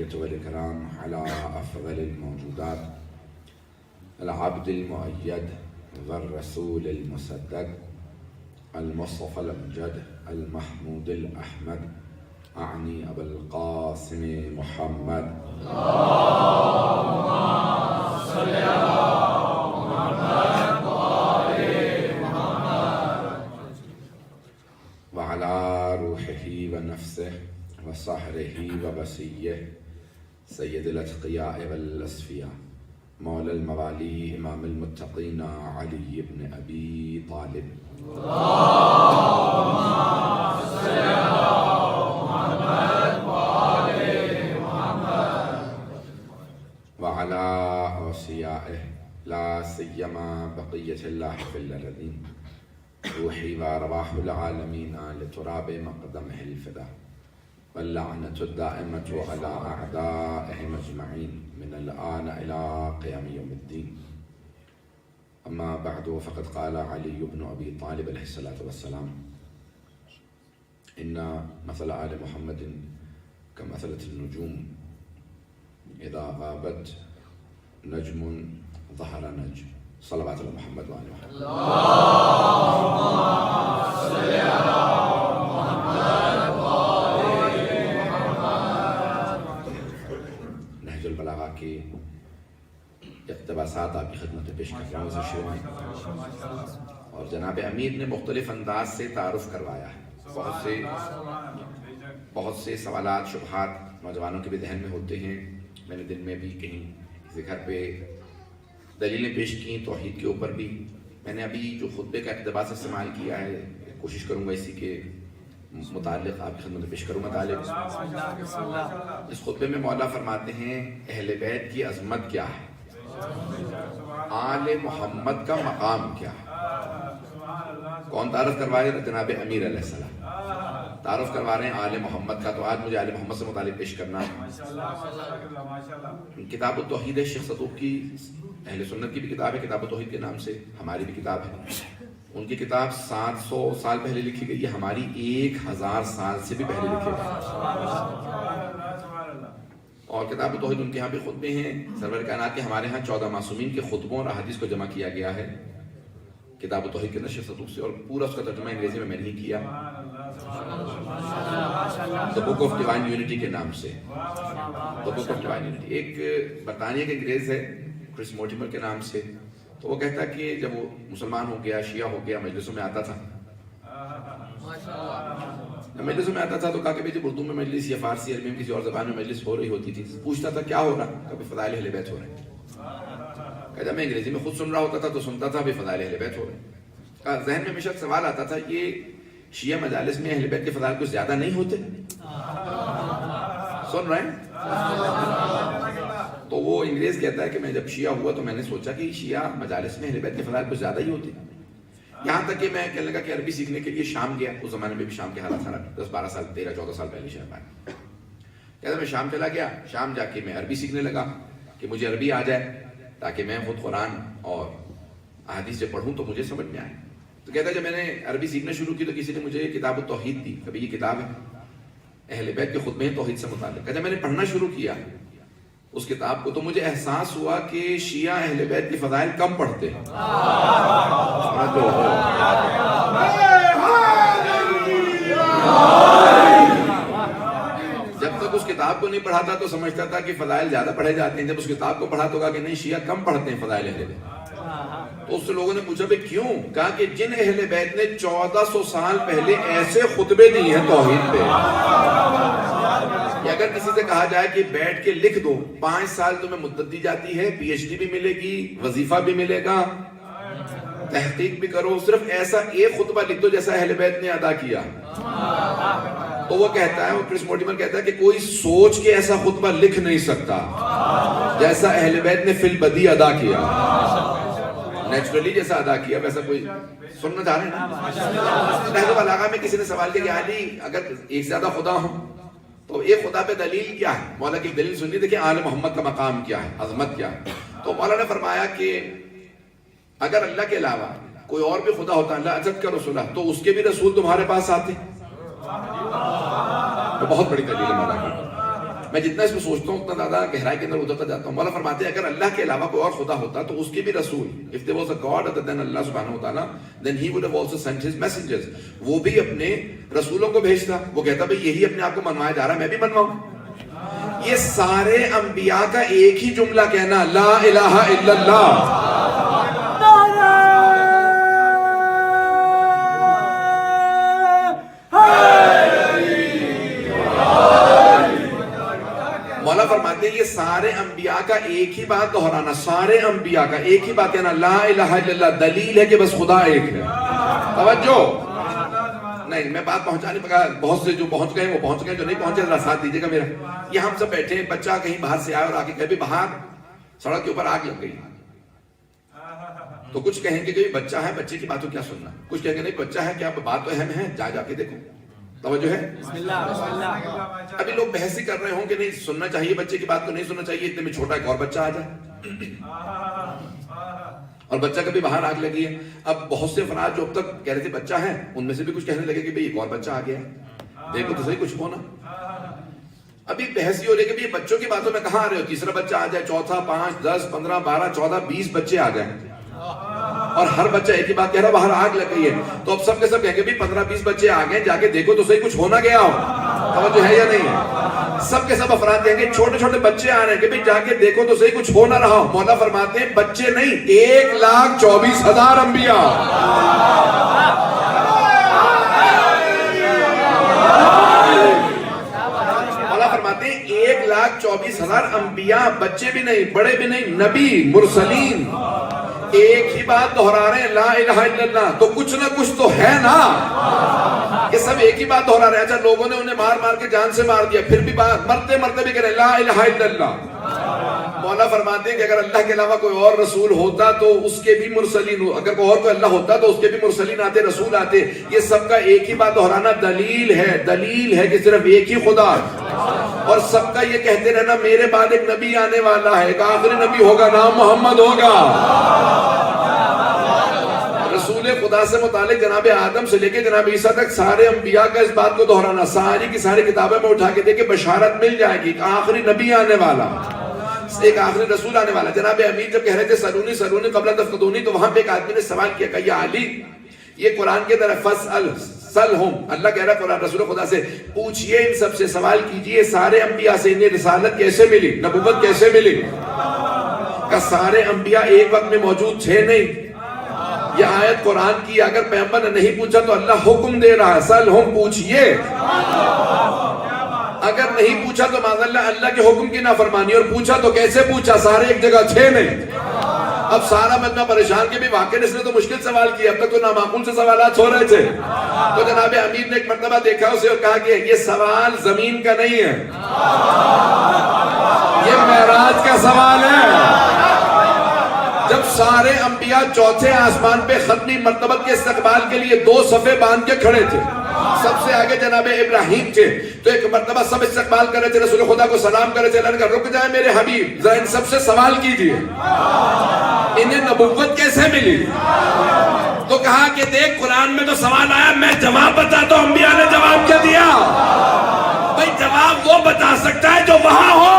والإكرام على أفضل الموجودات العبد المؤيد والرسول المسدد المصطفى الأمجد المحمود الأحمد أعني أبا القاسم محمد. اللهم صل على محمد وآل محمد وعلى روحه ونفسه وصهره ووسيه سيد الأتقياء والأصفياء مولى الموالي إمام المتقين علي بن أبي طالب. اللهم صل على محمد وآل محمد وعلى أوصيائه لا سيما بقية الله في الأرضين روحي وأرواح العالمين لتراب مقدمه الفداء واللعنة الدائمة على أعدائهم أجمعين من الآن إلى قيام يوم الدين. أما بعد فقد قال علي بن أبي طالب عليه الصلاة والسلام إن مثل آل محمد كمثلة النجوم إذا غابت نجم ظهر نجم. صلوات على محمد وآل محمد. اللهم صل على محمد وآل محمد. نهج البلاغہ کے اقتباسات آپ کی خدمت میں پیش کر رہا ہوں شروع میں، اور جناب امیر نے مختلف انداز سے تعارف کروایا ہے. بہت سے سوالات شبہات نوجوانوں کے بھی ذہن میں ہوتے ہیں. میں نے دن میں بھی کہیں کسی گھر پہ دلیلیں پیش کی توحید کے اوپر بھی. میں نے ابھی جو خطبے کا اقتباس استعمال کیا ہے کوشش کروں گا اسی کے متعلق آپ کی خدمت میں پیش کروں گا. اس خطبے میں مولا فرماتے ہیں اہل بیت کی عظمت کیا ہے، آل محمد کا مقام کیا ہے. کون تعارف کروا رہے ہیں؟ جناب امیر علیہ السلام تعارف کروا رہے ہیں آل محمد کا. تو آج مجھے آل محمد سے متعلق پیش کرنا ہے. کتاب التوحید ہے شیخ صدوق کی، اہل سنت کی بھی کتاب ہے کتاب التوحید کے نام سے، ہماری بھی کتاب ہے. ان کی کتاب 700 سال پہلے لکھی گئی ہے، ہماری 1000 سال سے بھی پہلے لکھی گئی. اور کتاب التوحید ان کے ہاں بھی خطبے ہیں سرور کائنات کے. ہمارے ہاں 14 معصومین کے خطبوں اور احادیث کو جمع کیا گیا ہے کتاب التوحید کے اندر شیخ صدوق سے، اور پورا اس کا ترجمہ انگریزی میں نہیں کیا، The Book of Divine Unity کے نام سے. The Book of Divine Unity ایک برطانیہ کے انگریز ہے کرس مورٹیمر کے نام سے. تو وہ کہتا کہ جب وہ مسلمان ہو گیا، شیعہ ہو گیا، مجلسوں میں آتا تھا تو کہا کہ جب اردو میں مجلس یا فارسی عربی میں کسی اور زبان میں مجلس ہو رہی ہوتی تھی پوچھتا تھا کیا ہو رہا، کبھی فضائل اہل بیت ہو رہے ہیں. کہ جب میں انگریزی میں خود سن رہا ہوتا تھا تو سنتا تھا بھی فضائل اہل بیت ہو رہے ہیں. کہا ذہن میں ہمیشہ سوال آتا تھا یہ شیعہ مجالس میں اہل بیت کے فضائل کچھ زیادہ نہیں ہوتے؟ سن رہے ہیں؟ تو وہ انگریز کہتا ہے کہ میں جب شیعہ ہوا تو میں نے سوچا کہ شیعہ مجالس میں اہل بیت کے فضائل کچھ زیادہ ہی ہوتے. یہاں تک کہ میں کہنے لگا کہ عربی سیکھنے کے لیے شام گیا. اس زمانے میں بھی شام کے حالات خراب، 10-12 سال 13-14 سال پہلے شہر میں. کہتا میں شام چلا گیا، شام جا کے میں عربی سیکھنے لگا کہ مجھے عربی آ جائے تاکہ میں خود قرآن اور احادیث سے پڑھوں تو مجھے سمجھ میں آئے. تو کہتا ہے جب میں نے عربی سیکھنا شروع کی تو کسی نے مجھے کتاب التوحید دی. کبھی یہ کتاب ہے اہل بیت کے خطبے ہیں توحید سے متعلق. جب میں نے پڑھنا شروع کیا اس کتاب کو تو مجھے احساس ہوا کہ شیعہ اہل بیت کے فضائل کم پڑھتے ہیں. جب تک اس کتاب کو نہیں پڑھا تھا تو سمجھتا تھا کہ فضائل زیادہ پڑھے جاتے ہیں. جب اس کتاب کو پڑھا تو کہا کہ نہیں شیعہ کم پڑھتے ہیں فضائل اہل بیت. تو اس سے لوگوں نے پوچھا بھئی کیوں؟ کہا کہ جن اہل بیت نے 1400 سال پہلے ایسے خطبے دیے ہیں توحید پہ کہ اگر کسی سے کہا جائے کہ بیٹھ کے لکھ دو 5 سال تمہیں مدت دی جاتی ہے، پی ایچ ڈی بھی ملے گی، وظیفہ بھی ملے گا، تحقیق بھی کرو، صرف ایسا ایک خطبہ لکھ دو جیسا اہل بیت نے ادا کیا. تو وہ کہتا ہے، وہ کرس مورٹیمر کہتا ہے کہ کوئی سوچ کے ایسا خطبہ لکھ نہیں سکتا جیسا اہل بیت نے فی البدی ادا کیا. نیچرلی جیسا ادا کیا ویسا کوئی سننا چاہ رہے ہیں نا. نہج البلاغہ میں کسی نے سوال کیا کہ علی اگر ایک زیادہ خدا ہوں تو ایک خدا پہ دلیل کیا ہے؟ مولا کی دلیل سنی دیکھیں آل محمد کا مقام کیا ہے، عظمت کیا ہے. تو مولا نے فرمایا کہ اگر اللہ کے علاوہ کوئی اور بھی خدا ہوتا اللہ عزت کا رسولہ تو اس کے بھی رسول تمہارے پاس آتے. تو بہت بڑی دلیل ہے مولا کی. میں جتنا اس میں سوچتا ہوں اتنا زیادہ گہرائی کے اندر اترتا جاتا ہوں. مولا فرماتے ہیں اگر اللہ کے علاوہ کوئی اور خدا ہوتا تو اس کے بھی رسول, if there was a God other than Allah subhanahu wa ta'ala, then he would have also sent his messengers. وہ بھی اپنے رسولوں کو بھیجتا, وہ کہتا بھئی یہی اپنے آپ کو منوایا جا رہا میں بھی منواؤں. یہ سارے انبیاء کا ایک ہی جملہ کہنا لا الہ الا اللہ. مولا فرماتے ہیں یہ سارے انبیاء کا ایک ہی بات دہرانا, سارے انبیاء کا ایک ہی بات کہنا لا الہ الا اللہ. دلیل ہے کہ بس خدا ایک ہے. توجہ نہیں, میں بات پہنچا نہیں پکا. بہت سے جو پہنچ گئے وہ پہنچ گئے, جو نہیں پہنچے ذرا ساتھ دیجیے گا میرا. یہ ہم سب بیٹھے ہیں, بچہ کہیں باہر سے آئے اور آ کے کہے بھی باہر سڑک کے اوپر آگ لگ گئی, تو کچھ کہیں گے کہ بچہ ہے, بچے کی بات کو کیا سننا. کچھ کہیں گے نہیں بچہ ہے, کیا بات تو اہم ہے, جا کے دیکھو. توجہ ہے. ابھی لوگ بحث ہی کر رہے ہوں کہ نہیں سننا چاہیے بچے کی بات کو, نہیں سننا چاہیے. اتنے میں چھوٹا ایک اور بچہ آ جائے اور بچہ کبھی باہر آگ لگی ہے. اب بہت سے افراد جو اب تک کہہ رہے تھے بچہ ہے, ان میں سے بھی کچھ کہنے لگے کہ بھئی ایک اور بچہ آ گیا ہے, دیکھو تو صحیح کچھ ہونا. ابھی بحث یہ ہو رہی ہے کہ بچوں کی باتوں میں کہاں آ رہے ہو. تیسرا بچہ آ جائے, چوتھا, 5, 10, 15, 12, 14, 20 بچے آ جائیں اور ہر بچہ ایک ہی بات کہہ رہا باہر آگ لگ گئی ہے, تو اب سب کے سب کہیں گے 15-20 بچے آ گئے, جا کے دیکھو تو صحیح کچھ ہونا گیا ہو. توجہ ہے یا نہیں ہے. سب کے سب افراد کہیں گے چھوٹے چھوٹے بچے آ رہے ہیں کہ بھئی جا کے دیکھو تو صحیح کچھ ہو نہ رہا ہو. مولا فرماتے ہیں بچے نہیں, 1,24,000 انبیاء. مولا فرماتے ہیں 1,24,000 انبیاء, بچے بھی نہیں, بڑے بھی نہیں, نبی, مرسلین, ایک ہی بات دہرا رہے ہیں لا الہ الا اللہ. تو کچھ نہ کچھ تو ہے نا, یہ سب ایک ہی بات دہرا رہے ہیں. اچھا لوگوں نے انہیں مار مار کے جان سے مار دیا, پھر بھی مرتے مرتے بھی کہہ رہے ہیں لا الہ الا اللہ. مولا فرماتے ہیں کہ اگر اللہ کے علاوہ کوئی اور رسول ہوتا تو اس کے بھی مرسلین, اگر کوئی اور کوئی اللہ ہوتا تو اس کے بھی مرسلین آتے, رسول آتے. یہ سب کا ایک ہی بات دہرانا دلیل ہے کہ صرف ایک ہی خدا, اور سب کا یہ کہتے رہنا میرے بعد ایک نبی آنے والا ہے, ایک آخری نبی ہوگا, نام محمد ہوگا. رسول خدا سے متعلق جناب آدم سے لے کے جناب عیسیٰ تک سارے انبیاء کا اس بات کو دہرانا, ساری کی ساری کتابیں میں اٹھا کے دیکھے بشارت مل جائے گی, ایک آخری نبی آنے والا, ایک آخری رسول آنے والا. جناب امیر جب کہہ رہے تھے سلونی قبل تفتونی, تو وہاں پہ ایک آدمی نے سوال کیا کہ یا علی, یہ قرآن کے طرف سلہم, اللہ کہہ رہا قرآن رسول خدا سے پوچھئے ان سب سے, سوال کیجئے سارے انبیاء سے انہیں رسالت کیسے ملی, نبوت کیسے ملی. کہ سارے انبیاء ایک وقت میں موجود تھے نہیں. یہ آیت قرآن کی, اگر پیغمبر نے نہیں پوچھا تو اللہ حکم دے رہا ہے سلہم, پوچھئے. اگر نہیں پوچھا تو معاذ اللہ کے حکم کی نافرمانی, اور پوچھا تو کیسے پوچھا, سارے ایک جگہ تھے نہیں. اب سارا مجمع پریشان کے بھی واقعی اس نے تو مشکل سوال کیا, اب تک تو نامعقول سے سوالات ہو رہے تھے. تو جناب امیر نے ایک مرتبہ دیکھا اسے اور کہا کہ یہ سوال زمین کا نہیں ہے, یہ معراج کا سوال ہے. جب سارے انبیاء چوتھے آسمان پہ ختمی مرتبت کے استقبال کے لیے 2 صفے باندھ کے کھڑے تھے, سب سے آگے جناب ابراہیم تھے, تو ایک مرتبہ سب استقبال کر رہے تھے, رسول خدا کو سلام کر رہے تھے. اللہ نے کہا رک جائے میرے حبیب, ذرا ان سب سے سوال کیجئے انہیں نبوت کیسے ملی. تو کہا کہ دیکھ قرآن میں تو سوال آیا, میں جواب بتاتا ہوں. انبیاء نے جواب کیا دیا, بھئی جواب وہ بتا سکتا ہے جو وہاں ہو.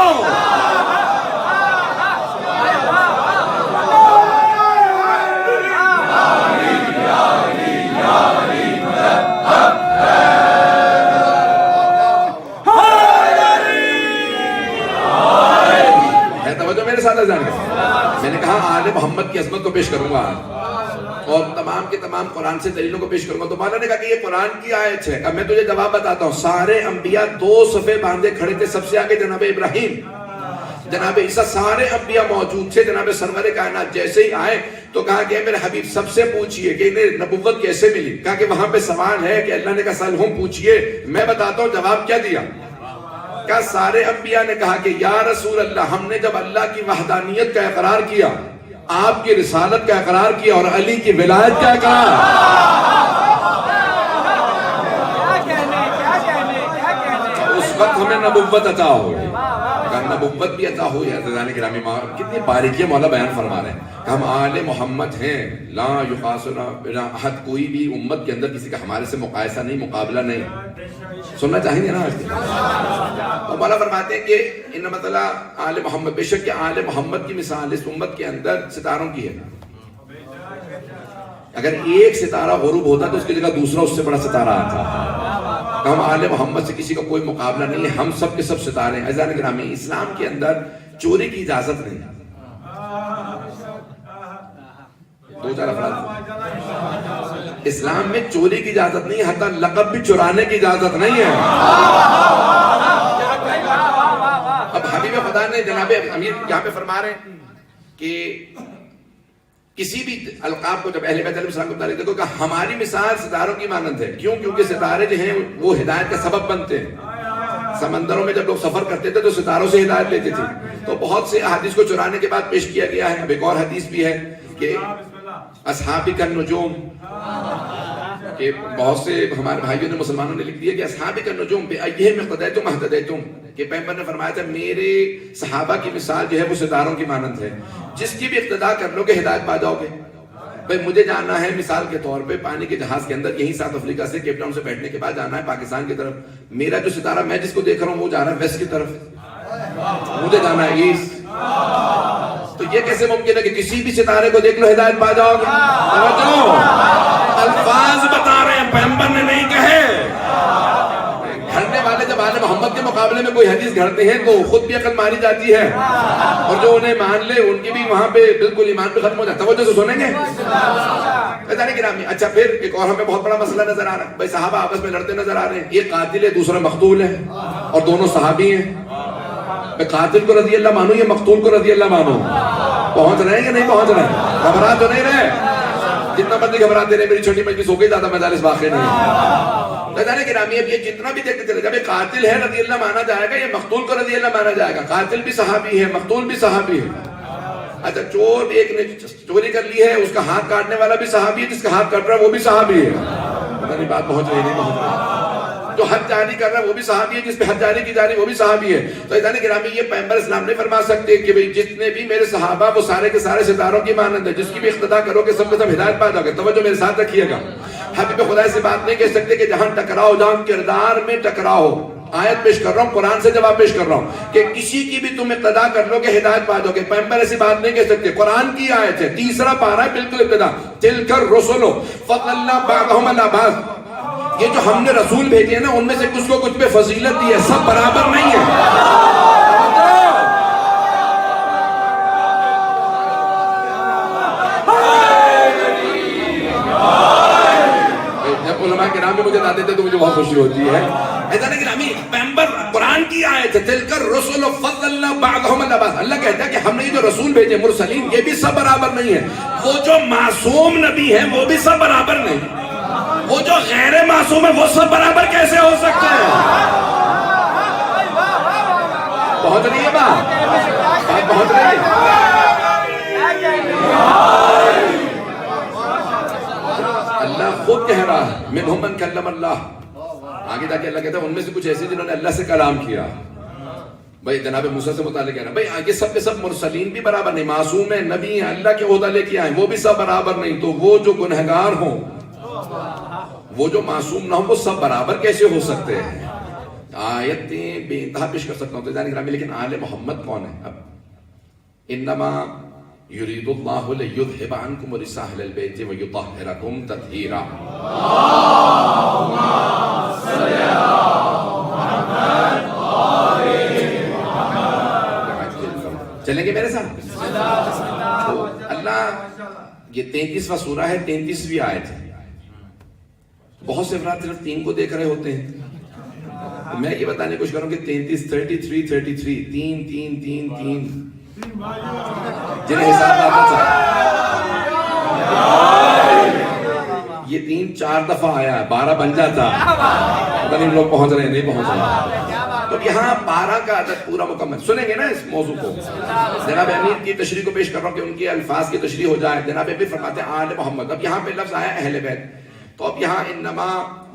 میں نے کہا آل محمد کی عظمت کو پیش کروں گا اور تمام کے تمام قرآن سے دلیلوں کو پیش کروں گا. تو مولا نے کہا کہ یہ قرآن کی آیت ہے. اب میں تجھے جواب بتاتا ہوں. سارے انبیاء 2 صفے باندھے کھڑے تھے, سب سے آگے جناب ابراہیم, جناب عیسیٰ, سارے انبیاء موجود تھے. جناب سرور کائنات جیسے ہی آئے تو کہا کہ میرے حبیب سب سے پوچھئے کہ انہیں نبوت کیسے ملی. کہا کہ وہاں پہ سوال ہے کہ اللہ نے کہا سلہم, پوچھئے. میں بتاتا ہوں جواب کیا دیا. کہا سارے انبیاء نے کہا کہ یا رسول اللہ, ہم نے جب اللہ کی وحدانیت کا اقرار کیا, آپ کی رسالت کا اقرار کیا اور علی کی ولایت کا اقرار, اس وقت ہمیں نبوت عطا ہو گئی. نبوت بھی عطا ہوئی ہے. عزیزان گرامی، کتنی باریکیاں مولا بیان فرما رہے ہیں کہ ہم آل محمد ہیں. لا یقاسنا بنا احد، کوئی بھی امت کے اندر کسی کا ہمارے سے مقایسہ نہیں، مقابلہ نہیں. سننا چاہیں گے نا آج؟ تو مولا فرماتے ہیں کہ ان مطلع آل محمد، بے شک کہ آل محمد کی مثال اس امت کے اندر ستاروں کی ہے. اگر ایک ستارہ غروب ہوتا تو اس کی جگہ دوسرا اس سے بڑا ستارہ آتا. ہم آل محمد سے کسی کا کوئی مقابلہ نہیں ہے، ہم سب کے سب ستارے ہیں. عزیزان گرامی، اسلام کے اندر چوری کی اجازت نہیں. دو چار افراد، اسلام میں چوری کی اجازت نہیں، حتیٰ لقب بھی چرانے کی اجازت نہیں ہے. اب حبیب خدا نے جناب امیر یہاں پہ فرما رہے ہیں کہ کسی بھی القاب کو جب اہل بیت علیہ السلام کو متعلق دیکھو کہ ہماری مثال ستاروں کی مانند ہے. کیوں؟ کیونکہ ستارے جو ہیں وہ ہدایت کا سبب بنتے ہیں. سمندروں میں جب لوگ سفر کرتے تھے تو ستاروں سے ہدایت لیتے تھے. تو بہت سے احادیث کو چرانے کے بعد پیش کیا گیا ہے. اب ایک اور حدیث بھی ہے کہ اصحابک النجوم، کہ بہت سے ہمارے بھائیوں نے، مسلمانوں نے لکھ دیا کہ اصحابک النجوم بأیہم اقتدیتم اہتدیتم، کہ پیغمبر نے فرمایا تھا میرے صحابہ کی مثال جو ہے وہ ستاروں کی مانند ہے، جس کی بھی اقتداء کر لو کہ ہدایت پا جاؤ گے. بھائی مجھے جانا ہے مثال کے طور پہ پانی کے جہاز کے اندر، یہیں ساؤتھ افریقہ سے کیپ ٹاؤن سے بیٹھنے کے بعد جانا ہے پاکستان کی طرف. میرا جو ستارہ میں جس کو دیکھ رہا ہوں وہ جا رہا ہے ویسٹ کی طرف، مجھے جانا ہے ایسٹ. تو یہ کیسے ممکن ہے کہ کسی بھی ستارے کو دیکھ لو ہدایت پا جاؤ گے؟ الفاظ بتا رہے ہیں، پیغمبر نے نہیں کہے. گھڑنے والے جب آل محمد کے مقابلے میں کوئی حدیث گھڑتے ہیں تو خود بھی عقل ماری جاتی ہے، اور جو انہیں مان لے ان کی بھی وہاں پہ بالکل ایمان پہ ختم ہو جاتا ہے. توجہ سے سنیں گے گرامی. اچھا پھر ایک اور ہمیں بہت بڑا مسئلہ نظر آ رہا ہے. بھائی صحابہ آپس میں لڑتے نظر آ رہے ہیں، ایک قاتل ہے دوسرا مقتول ہے، اور دونوں صحابی ہیں. قاتل کو رضی اللہ مانو یا مقتول کو رضی اللہ مانو؟ پہنچ رہے ہیں کہ نہیں پہنچ رہے ہیں؟ گھبرا تو نہیں رہے؟ جتنا مرضی گھبراتے رہے، میری چھوٹی مجلس ہو گئی، زیادہ مجالس باقی نہیں. عزیزان گرامی، اب یہ جتنا بھی دیکھتے چلے، جب یہ قاتل ہے رضی اللہ مانا جائے گا، یہ مقتول کو رضی اللہ مانا جائے گا. قاتل بھی صحابی ہے، مقتول بھی صحابی ہے. اچھا چور ایک نے چوری کر لی ہے، اس کا ہاتھ کاٹنے والا بھی صحابی ہے، جس کا ہاتھ کٹ رہا ہے وہ بھی صحابی ہے. پتہ نہیں بات پہنچ رہی نہیں پہنچ رہی. جو حد جاری کر رہا ہے وہ بھی صحابی ہے، جس پہ حد جاری کی جا رہی ہے وہ بھی صحابی ہے. تو عزیزان گرامی، یہ پیغمبر اسلام نہیں فرما سکتے کہ بھئی جتنے بھی میرے صحابہ وہ سارے کے سارے ستاروں کی مانند ہیں، جس کی بھی اقتداء کرو کہ سب کے سب ہدایت پا جاؤ گے. توجہ میرے ساتھ رکھیے گا. حبیب خدا سے بات نہیں کہہ سکتے کہ جہاں ٹکراؤ، جہاں کردار میں ٹکراؤ. آیت پیش کر رہا ہوں، قرآن سے جواب پیش کر رہا ہوں کہ کسی کی بھی تم اقتداء کر لو کہ ہدایت پا جاؤ گے. پیغمبر ایسی بات نہیں کہہ سکتے. قرآن کی آیت ہے، 3 پارہ ہے، بالکل ابتدا. تلک الرسل فضلنا بعضهم علی بعض. یہ جو ہم نے رسول بھیجے ہیں نا، ان میں سے کچھ کو کچھ پہ فضیلت دی ہے، سب برابر نہیں ہے. جب علماء کرام بھی مجھے بتاتے تھے تو مجھے بہت خوشی ہوتی ہے. ایسا نہیں گرامی، پیغمبر قرآن کی آیت ہے، تلک الرسل فضلنا بعضهم علی بعض. اللہ کہتا ہے کہ ہم نے یہ جو رسول بھیجے مرسلین، یہ بھی سب برابر نہیں ہے. وہ جو معصوم نبی ہے وہ بھی سب برابر نہیں. وہ جو غیر معصوم ہے وہ سب برابر کیسے ہو سکتے ہیں؟ پہنچ رہی ہے بات پہنچ رہی ہے. اللہ خود کہہ رہا ہے منہم من کلم اللہ. آگے جا کے اللہ کہتا ہے ان میں سے کچھ ایسے جنہوں نے اللہ سے کلام کیا. بھائی جناب موسیٰ سے متعلق کہنا، بھئی یہ سب کے سب مرسلین بھی برابر نہیں، معصوم ہیں، نبی ہیں، اللہ کے عہدہ لے کے آئے، وہ بھی سب برابر نہیں. تو وہ جو گنہگار ہوں، وہ جو معصوم نہ ہوں، وہ سب برابر کیسے ہو سکتے ہیں؟ آیتیں بے انتہا پیش کر سکتا ہوں تو جانے گرامی، لیکن آل محمد کون ہے؟ اب انما یرید اللہ لیذھب عنکم الرجس اہل البیت ویطہرکم تطہیرا. چلیں گے میرے ساتھ؟ تو اللہ، یہ 33واں سورہ ہے، 33ویں آیت ہے. بہت سے افراد صرف 3 کو دیکھ رہے ہوتے ہیں. میں یہ بتانے کی کوشش کروں کہ 33 3 جنہیں حساب آتا تھا، یہ 3 4 دفعہ آیا ہے، 12 بن جاتا. پتہ نہیں لوگ پہنچ رہے ہیں نہیں پہنچ رہے. تو یہاں 12 کا عدد پورا مکمل. سنیں گے نا اس موضوع کو. جناب امیر کی تشریح کو پیش کر رہا ہوں کہ ان کے الفاظ کی تشریح ہو جائے. جناب امیر فرماتے ہیں آل محمد. اب یہاں پہ لفظ آیا اہل بیت، تو اب یہاں انما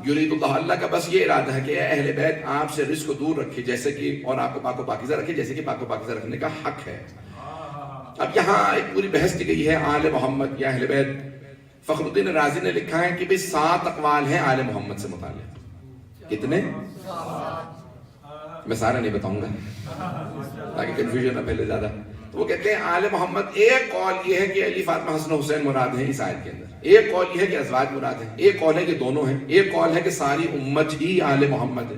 یرید اللہ، اللہ کا بس یہ ارادہ ہے کہ اے اہل بیت آپ سے رزق کو دور رکھے جیسے کہ، اور آپ کو پاک و پاکیزہ رکھے جیسے کہ پاک و پاکیزہ رکھنے کا حق ہے۔ اب یہاں ایک پوری بحث کی گئی ہے آل محمد یا اہل بیت۔ فخر الدین رازی نے لکھا ہے کہ بھی 7 اقوال ہیں آل محمد سے متعلق۔ کتنے؟ میں سارے نہیں بتاؤں گا تاکہ کنفیوژن نہ پہلے زیادہ۔ تو وہ کہتے ہیں آل محمد، ایک قول یہ ہے کہ علی فاطمہ حسن حسین مراد ہیں اس آیت کے اندر، ایک قول یہ ہے کہ ازواج مراد ہیں، ایک قول ہے کہ دونوں ہیں، ایک قول ہے کہ ساری امت ہی آل محمد ہے،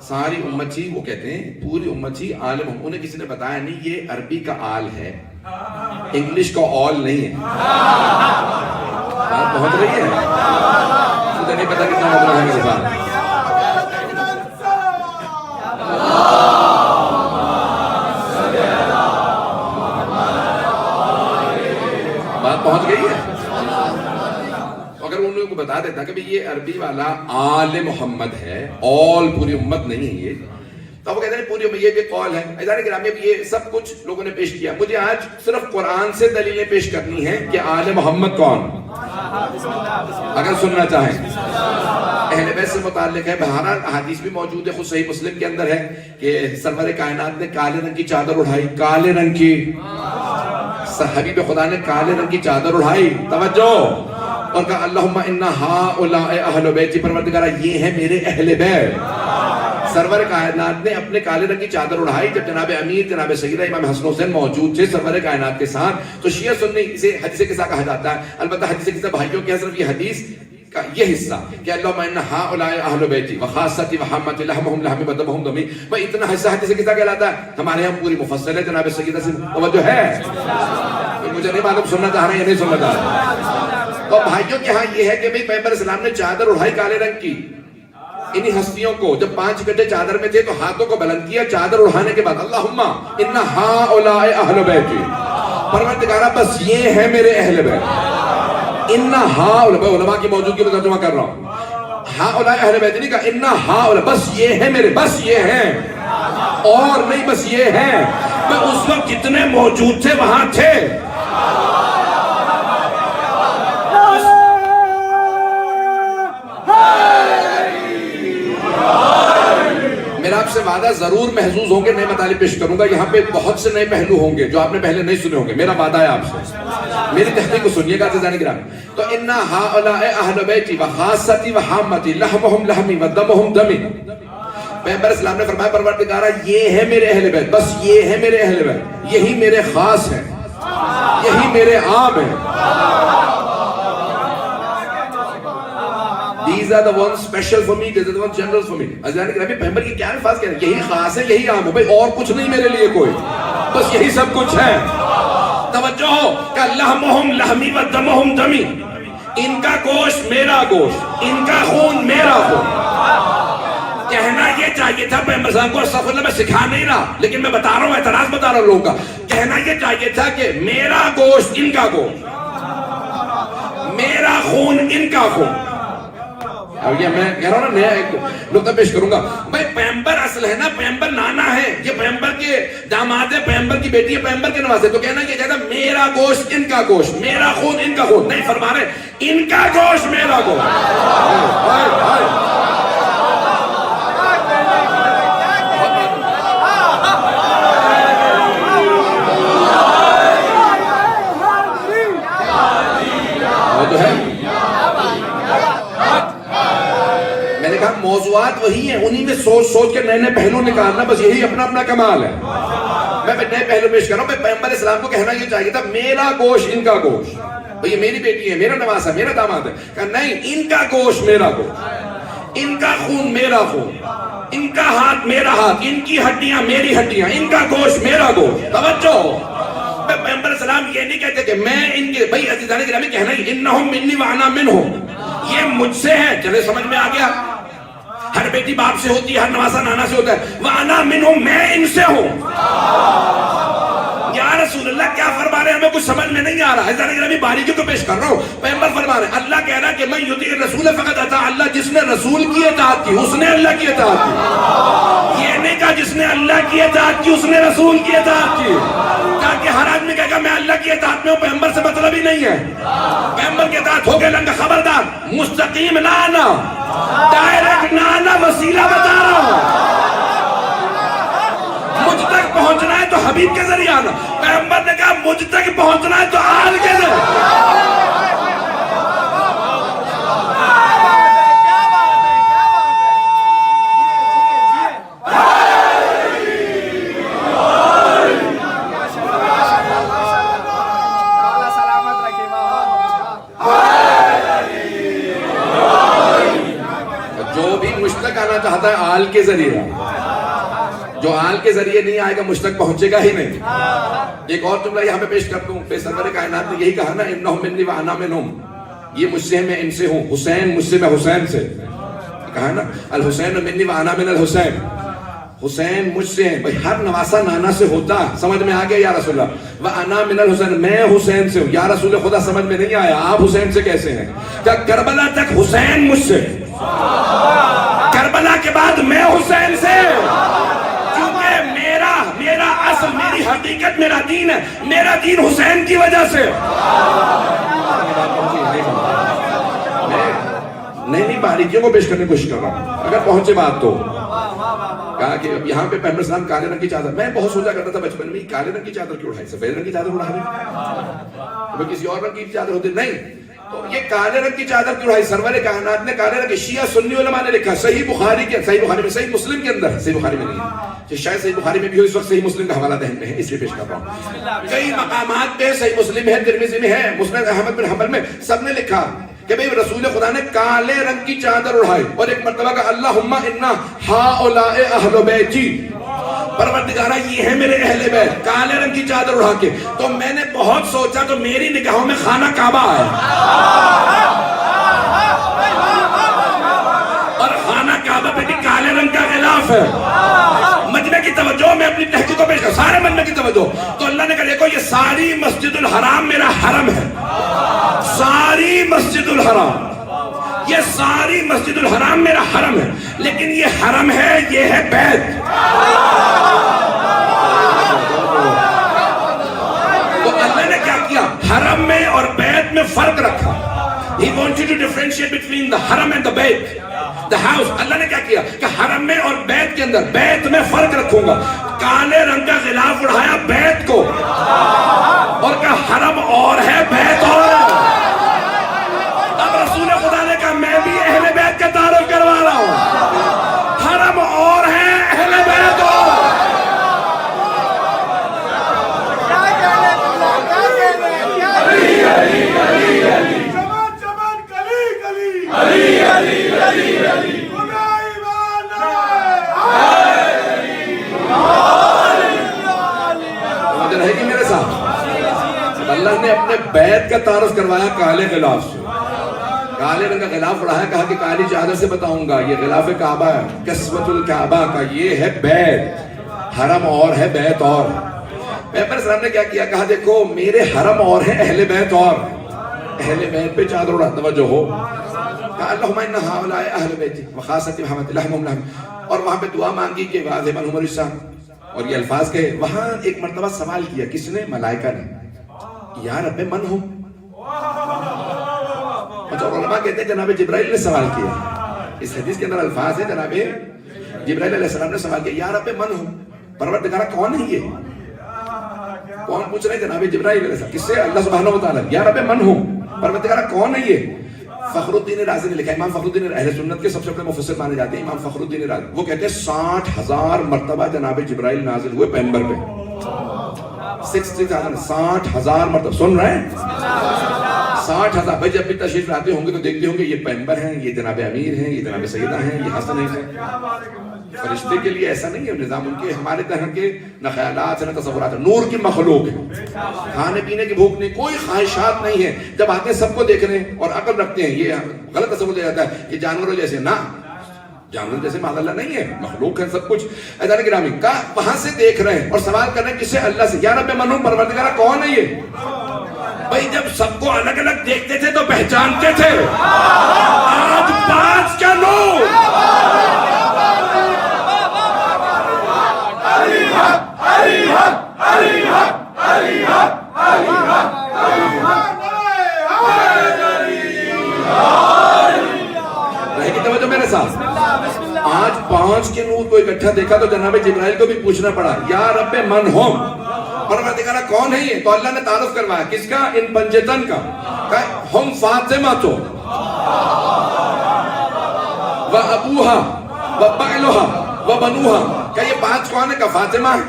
ساری امت ہی، وہ کہتے ہیں پوری امت ہی آل محمد۔ انہیں کسی نے بتایا نہیں یہ عربی کا آل ہے، انگلش کا آل نہیں ہے۔ بات پہنچ رہی ہے؟ مجھے نہیں پتا کتنا مطلب ہے میرے ساتھ۔ بات پہنچ گئی ہے؟ اگر ان لوگوں کو بتا دیتا کہ یہ عربی والا آل محمد ہے، آل پوری امت نہیں ہے یہ، تو وہ کہتے ہیں پوری امت، یہ بھی قول ہے۔ عزیزان گرامی، یہ سب کچھ لوگوں نے پیش کیا، مجھے آج صرف قرآن سے دلیلیں پیش کرنی ہیں کہ آل محمد کون، اگر سننا چاہیں۔ اہل بیت سے متعلق ہے، بہرحال حدیث بھی موجود ہے، خود صحیح مسلم کے اندر ہے کہ سرور کائنات نے کالے رنگ کی چادر اڑھائی، کالے رنگ کی، حبیب خدا نے کالے رنگ کی چادر اڑھائی، توجہ، اور کہا اللہم انا ہؤلاء اہل بیتی، پروردگارا یہ ہیں میرے اہل بیت۔ سرور کائنات نے اپنے کالے رنگ کی چادر اڑھائی جب جناب امیر جناب سیدہ امام حسن حسین موجود تھے سرور کائنات کے ساتھ۔ تو شیعہ سنی اسے حدیث قصہ کہا جاتا ہے، البتہ حدیث قصہ بھائیوں کے صرف یہ حدیث کا یہ حصہ کہ اللہم انا ہؤلاء اہل بیتی وخاصتی وحامتی لحمہم لحمی ودمہم دمی، وہ اتنا حصہ حدیث قصہ کہلاتا ہے۔ ہمارے یہاں پوری مفصل ہے جناب سیدہ سے توجہ ہے، مجھے نہیں معلوم سننا چاہ رہے ہیں یا نہیں سننا چاہ رہے۔ تو بھائیوں کے ہاں یہ ہے کہ پیغمبر اسلام نے چادر اڑھائی کالے رنگ کی، انہی ہستیوں کو جب 5 اکٹھے چادر میں تھے تو ہاتھوں کو بلند کیا، چادر اڑھانے کے بعد اللہم انا ہؤلاء اہل بیتی، پروردگارا بس یہ ہے میرے اہل بیت۔ انا ہؤلاء، علماء کی موجودگی میں ترجمہ کر رہا ہوں، ہؤلاء اہل بیت نہیں کہا، انا ہؤلاء بس یہ ہے میرے، بس یہ ہیں اور نہیں، بس یہ ہیں۔ میں اس وقت جتنے موجود تھے وہاں تھے۔ میرا آپ سے وعدہ ضرور محظوظ ہوں گے، نئے مطالب پیش کروں گا، یہاں پہ بہت سے نئے پہلو ہوں گے جو آپ نے پہلے نہیں سنے ہوں گے، میرا وعدہ ہے آپ سے، میری تحقیق کو سنیے گا عزیزان گرامی۔ تو انا ہؤلاء اہل بیتی وخاصتی وحامتی لحمہم لحمی ودمہم دمی، پیغمبر اسلام نے فرمایا پروردگارا یہ ہے میرے اہل بیت، بس یہ ہے میرے اہل بیت، یہی میرے خاص ہیں، یہی میرے عام ہیں۔ These are the ones special for me, these are the ones general for me۔ عزیزان گرامی، پیغمبر کی کیا الفاظ کہہ رہے ہیں؟ یہی خاص ہے، یہی عام ہے، بھئی اور کچھ نہیں میرے لیے کوئی، بس یہی سب کچھ ہے۔ توجہ ہو کہ لحمہم لحمی ودمہم دمی، ان کا گوشت میرا گوشت، ان کا خون میرا خون۔ کہنا یہ چاہیے تھا پیغمبر صاحب کو، استغفر اللہ، میں سکھا نہیں رہا لیکن میں بتا رہا ہوں، اعتراض بتا رہا ہوں لوگوں کا، کہنا یہ چاہیے تھا کہ میرا گوشت ان کا گوشت، میرا خون ان کا خون۔ اب یہ میں کہہ رہا ہوں نا، نیا ایک نقطہ پیش کروں گا، بھائی پیغمبر اصل ہے نا، پیغمبر نانا ہے، یہ پیغمبر کے داماد ہے، پیغمبر کی بیٹی ہے، پیغمبر کے نواسے، تو کہنا یہ چاہتا میرا گوشت ان کا گوشت، میرا خون ان کا خون، نہیں فرما رہے ان کا گوشت میرا گوشت۔ میں نے کہا موضوعات وہی ہیں، انہی میں سوچ سوچ کے نئے نئے پہلو نکالنا، بس یہی اپنا اپنا کمال ہے۔ میں نئے پہلو پیش کر رہا ہوں، پیغمبر اسلام کو کہنا یہ چاہیے تھا میرا گوشت ان کا گوشت، یہ میری بیٹی ہے، میرا نواسا ہے، میرا داماد ہے، کہا نہیں ان کا گوشت میرا گوشت، ان کا خون میرا خون، ان کا ہاتھ میرا ہاتھ، ان کی ہڈیاں میری ہڈیاں، ان کا گوشت میرا گوشت۔ توجہ، پیغمبر اسلام یہ نہیں کہتے کہ میں ان کے، بھائی عزیزان گرامی کہنا ہی انہم منی وانا منہم، یہ مجھ سے ہے، چلے سمجھ میں آ گیا، ہر بیٹی باپ سے ہوتی ہے، ہر نواسا نانا سے ہوتا ہے، وانا منہم میں ان سے ہوں۔ یا رسول اللہ کیا فرما رہے ہیں؟ ہمیں کچھ سمجھ میں نہیں آ رہا ہے، ذرا میں باریکی کو پیش کر رہا ہوں. پیغمبر فرما رہے ہیں اللہ کہہ رہا ہے کہ من یطیع الرسول فقد اطاع اللہ، جس نے رسول کی اطاعت کی اس نے اللہ کی اطاعت کی. یہ نہیں کہا جس نے اللہ کی اطاعت کی اس نے رسول کی اطاعت کی. تاکہ ہر آدمی کہے گا میں اللہ کی اطاعت میں ہوں، پیغمبر سے مطلب ہی نہیں ہے. پیغمبر کی اطاعت ہو گئے لنگا، خبردار مستقیم نہ آنا، ڈائریکٹ نہ آنا، وسیلہ بتا رہا ہوں. مجھ تک پہنچنا ہے تو حبیب کے ذریعے آنا. پیغمبر نے کہا مجھ تک پہنچنا ہے تو آل کے ذریعے. جو بھی مجھ تک آنا چاہتا ہے آل کے ذریعے، جو آل کے ذریعے نہیں آئے گا مجھ تک پہنچے گا ہی نہیں. ایک اور جملہ یہاں پہ پیش کر دوں. پیغمبر کائنات نے یہی کہا نا انہم منی وانا منہم، یہ مجھ سے میں ان سے ہوں. حسین مجھ سے میں حسین سے، کہا نا الحسین منی وانا من الحسین، حسین مجھ سے ہیں. بھائی ہر نواسا نانا سے ہوتا، سمجھ میں آ گیا یا رسول اللہ؟ وانا من الحسین، میں حسین سے ہوں. یا رسول خدا سمجھ میں نہیں آیا، آپ حسین سے کیسے ہیں؟ کیا کربلا تک حسین مجھ سے، کربلا کے بعد میں حسین سے، کیونکہ میرا اصل، میری حقیقت، میرا دین ہے. میرا دین حسین کی وجہ سے. نہیں باریکیوں کو پیش کرنے کی کوشش کر رہا ہوں، اگر پہنچے بات تو. کہا کہ یہاں پہ پیغمبر اسلام کالے رنگ کی چادر، میں بہت سوچا کرتا تھا بچپن میں کالے رنگ کی چادر کیوں اڑھائی، سفید رنگ کی چادر اڑھا رہے، کسی اور رنگ کی چادر ہوتی نہیں. تو یہ کالے رنگ کی چادر کیوں اڑھائی؟ سرور کائنات نے کالے رنگ کی، شیعہ سنی علماء نے لکھا. صحیح بخاری میں، صحیح مسلم کے اندر، صحیح بخاری میں نہیں، شاید صحیح بخاری میں بھی ہو، اس وقت صحیح مسلم کا حوالہ ذہن میں ہے اس لیے پیش کر رہا ہوں. کئی مقامات پہ صحیح مسلم ہے، ترمذی میں ہے، مسند احمد بن حنبل میں، سب نے لکھا کہ بھئی رسول خدا نے کالے رنگ کی چادر اڑھائی. اور ایک مرتبہ کہا اللہم انا ہؤلاء اہل بیتی، پروردگارہ یہ ہے میرے اہل بیت، کالے رنگ کی چادر اڑھا کے. تو میں نے بہت سوچا تو میری نگاہوں میں خانہ کعبہ ہے، اور خانہ کعبہ پہ بھی کالے رنگ کا غلاف ہے. مجمع کی توجہ، میں اپنی تحقیق کو پیش کر، سارے مجمع کی توجہ. تو اللہ نے کہا دیکھو یہ ساری مسجد الحرام میرا حرم ہے، ساری مسجد الحرام، یہ ساری مسجد الحرام میرا حرم ہے، لیکن یہ حرم ہے، یہ ہے بیت. تو اللہ نے کیا کیا؟ حرم میں اور بیت میں فرق رکھا. He wants you to differentiate between the haram and the bayt, the house. اللہ نے کیا کیا کہ حرم میں اور بیت کے اندر، بیت میں فرق رکھوں گا. کالے رنگ کا غلاف اڑھایا بیت کو، اور کہا حرم اور ہے بیت اور ہے. اب رسول خدا نے کہا میں بھی اہل بیت کا تعارف کروا رہا ہوں، حرم اور ہے، اہل بیت اور ہے. رہے گی میرے ساتھ؟ اللہ نے اپنے بیت کا تعارف کروایا کالے غلاف سے، کالے رنگ کا غلاف اڑایا، کہا کہ کالی چادر سے بتاؤں گا یہ غلاف کعبہ ہے، کسوۃ الکعبہ کا، یہ ہے بیت. حرم اور ہے، بیت اور. پیغمبر اسلام نے کیا کیا؟ کہا دیکھو میرے حرم اور ہے، اہل بیت اور. اہل بیت پہ چادر اڑا، توجہ ہو. کہا اللہم انا ہؤلاء اہل بیتی وخاصۃ محمد لحمہم لحم، اور وہاں پہ دعا مانگی کہ واضح منہم الرجسان، اور یہ الفاظ کہے. وہاں ایک مرتبہ سوال کیا، کس نے؟ ملائکہ نے. یا رب من ہم؟ اور علماء کہتے ہیں جناب جبرائیل نے سوال کیا. اس حدیث کے اندر الفاظ ہے جناب جبرائیل علیہ السلام نے سوال کیا یا رب من ہم، پروردگارہ کون ہے یہ؟ کون پوچھ رہے ہیں؟ جناب جبرائیل علیہ السلام. کس سے؟ اللہ سبحانہ و تعالیٰ. یا رب من ہم، پروردگارہ کون ہے یہ؟ فخر الدین رازی نے لکھا، امام فخر الدین اہل سنت کے سب سے بڑے مفسر مانے جاتے ہیں امام فخر الدین رازی. وہ کہتے ہیں 60,000 مرتبہ جناب جبرائیل نازل ہوئے پیغمبر پہ. 60,000 مرتبہ. سن رہے ہیں؟ 60,000. بھائی جب بھی تشریف لاتے ہوں گے تو دیکھتے ہوں گے یہ پیغمبر ہیں، یہ جناب امیر ہیں، یہ جناب سیدہ ہیں، یہ حسن ہیں. فرشتے کے لیے ایسا نہیں ہے نظام، ان کے ہمارے طرح کے نہ خیالات ہیں نہ تصورات ہیں. نور کی مخلوق ہے، کھانے پینے کی بھوک نہیں، کوئی خواہشات نہیں ہے. جب آتے ہیں سب کو دیکھ رہے ہیں اور عقل رکھتے ہیں، یہ غلط تصور دیا جاتا ہے کہ جانوروں جیسے. نہ، جانور جیسے معاذ اللہ نہیں ہے، مخلوق ہے سب کچھ. عزیزان گرامی کا وہاں سے دیکھ رہے ہیں اور سوال کر رہے ہیں کس سے؟ اللہ سے. یا رب منو پروردگار کون ہے یہ؟ بھائی جب سب کو الگ الگ دیکھتے تھے تو پہچانتے تھے. آج 5 کا 9. رہے گی توجہ میرے ساتھ؟ آج 5 کے نور کو اکٹھا دیکھا تو جناب جبرائیل کو بھی پوچھنا پڑا یا رب من ہم، پروردگار کون ہے یہ؟ تو اللہ نے تعارف کروایا کس کا؟ ان پنجتن کا. ہم فاطمہ تو و ابوہا و بعلہا و بنوہا. کہ یہ 5 کون ہے؟ کہ فاطمہ ہے،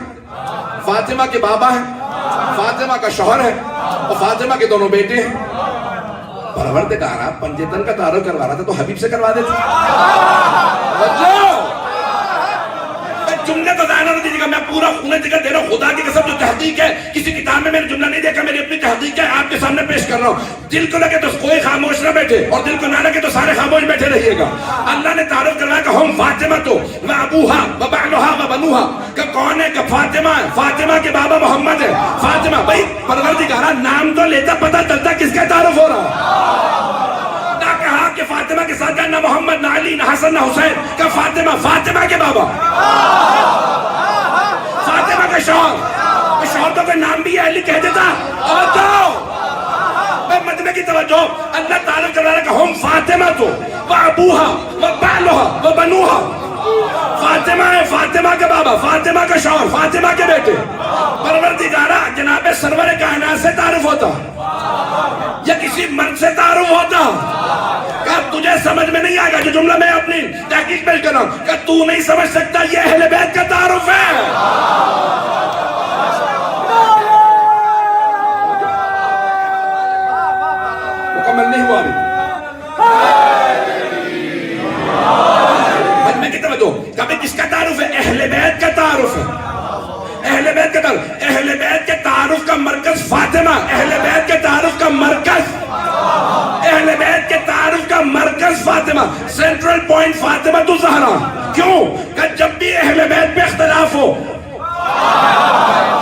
فاطمہ کے بابا ہیں، فاطمہ کا شوہر ہے اور فاطمہ کے دونوں بیٹے ہیں. پروردگار پنجتن کا تعارف کروا رہا تھا تو حبیب سے کروا دیتے. جملے تو ظاہر نہ دیجیے گا، میں پورا خونہ ذکر دے رہا ہوں. خدا کی قسم جو تحقیق ہے کسی کتاب میں نے جملہ نہیں دیکھا، میری اپنی تحقیق ہے آپ کے سامنے پیش کر رہا ہوں. دل کو لگے تو کوئی خاموش نہ بیٹھے اور دل کو نہ لگے تو سارے خاموش بیٹھے رہیے گا. اللہ نے تعارف کروایا کہ ہم فاطمہ تو و ابوہا و بعلہا و بنوہا. کہ کون ہے؟ کہ فاطمہ ہے، فاطمہ کے بابا محمد ہے. فاطمہ بھائی پروردگارہ نام تو لیتا پتہ چلتا کس کا تعارف ہو رہا. کہا کہ فاطمہ کے ساتھ نہ محمد نہ علی نہ حسن نہ حسین. کہ فاطمہ، فاطمہ کے بابا، فاطمہ کا شوہر. شوہر تو کوئی نام بھی ہے علی کہہ دیتا. اور جاؤ مجمع کی توجہ، اللہ تعالیٰ کر رہا ہے کہ ہم فاطمہ تو و ابوہا و بعلہا و بنوہا. فاطمہ ہے، فاطمہ کے بابا، فاطمہ کا شوہر، فاطمہ کے بیٹے. پروردگارہ جناب سرور کائنات سے تعارف ہوتا یا کسی مرد سے تعارف ہوتا؟ کہ تجھے سمجھ میں نہیں آئے گا جو جملہ میں اپنی تحقیق پیش کر رہا ہوں کہ تو نہیں سمجھ سکتا، یہ اہل بیت کا تعارف ہے. مکمل نہیں ہوا ابھی. میں کتنا بتاؤں کہ کس کا تعارف ہے؟ اہل بیت کا تعارف ہے. اہل بیت کا تعارف، اہل بیت کے تعارف کا مرکز فاطمہ، اہل بیت کے تعارف کا مرکز، اہل بیت کے تعارف کا مرکز فاطمہ، سینٹرل پوائنٹ فاطمہ تو زہرا. کیوں؟ کہ جب بھی اہل بیت پہ اختلاف ہو،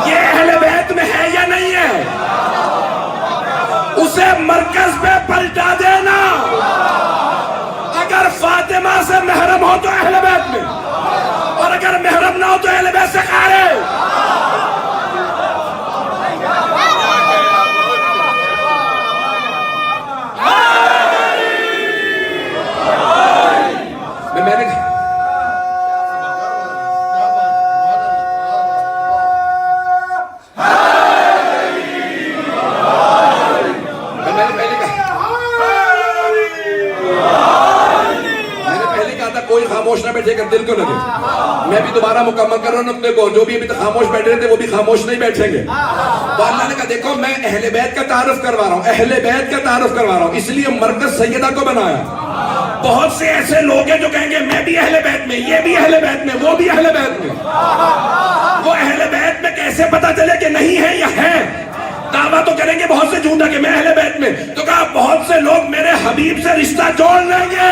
یہ اہل بیت میں ہے یا نہیں ہے، اسے مرکز پہ پلٹا دینا. اگر فاطمہ سے محرم ہو تو اہل بیت میں، اور اگر محرم نہ ہو تو اہل بیت سے خارج. کوئی خاموش نہ بیٹھے گا، دل کو لگے. میں بھی دوبارہ مکمل کر رہا ہوں نقطے کو. جو بھی ابھی تک خاموش بیٹھ رہے تھے وہ بھی خاموش نہیں بیٹھیں گے. تو اللہ نے کہا دیکھو میں اہل بیت کا تعارف کروا رہا ہوں، اہل بیت کا تعارف کروا رہا ہوں، اس لیے مرکز سیدہ کو بنایا. بہت سے ایسے لوگ ہیں جو کہیں گے میں بھی اہل بیت میں، یہ بھی اہل بیت میں، وہ بھی اہل بیت میں. وہ اہل بیت میں کیسے پتا چلے کہ نہیں ہے یا ہے؟ دعویٰ تو کریں گے بہت سے جھوٹا کہ میں اہل بیت میں. تو کہا بہت سے لوگ میرے حبیب سے رشتہ جوڑ لیں گے.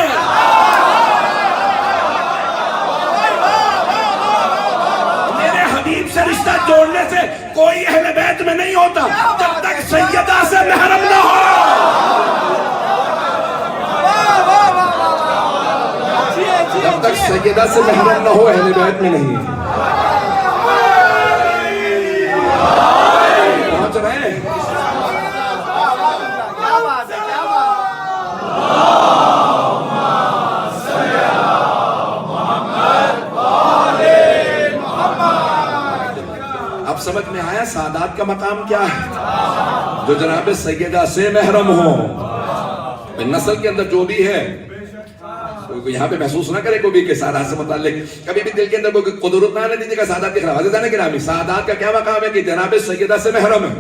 سے رشتہ جوڑنے سے کوئی اہل بیت میں نہیں ہوتا جب تک سیدہ سے محرم نہ ہو. جب تک سیدہ سے محرم نہ ہو اہل بیت میں نہیں. پہنچ رہے ہیں؟ سمجھ میں آیا سادات کا مقام کیا ہے؟ جو جناب سیدہ سے محرم ہو. نسل کے اندر جو بھی ہے یہاں پہ محسوس نہ کرے کوئی بھی کہ سادات سے متعلق کبھی بھی دل کے اندر کوئی قدرت نہ دیجیے گا سادات کی خراب. عزیزان گرامی سادات کا کیا مقام ہے؟ کہ جناب سیدہ سے محرم ہے،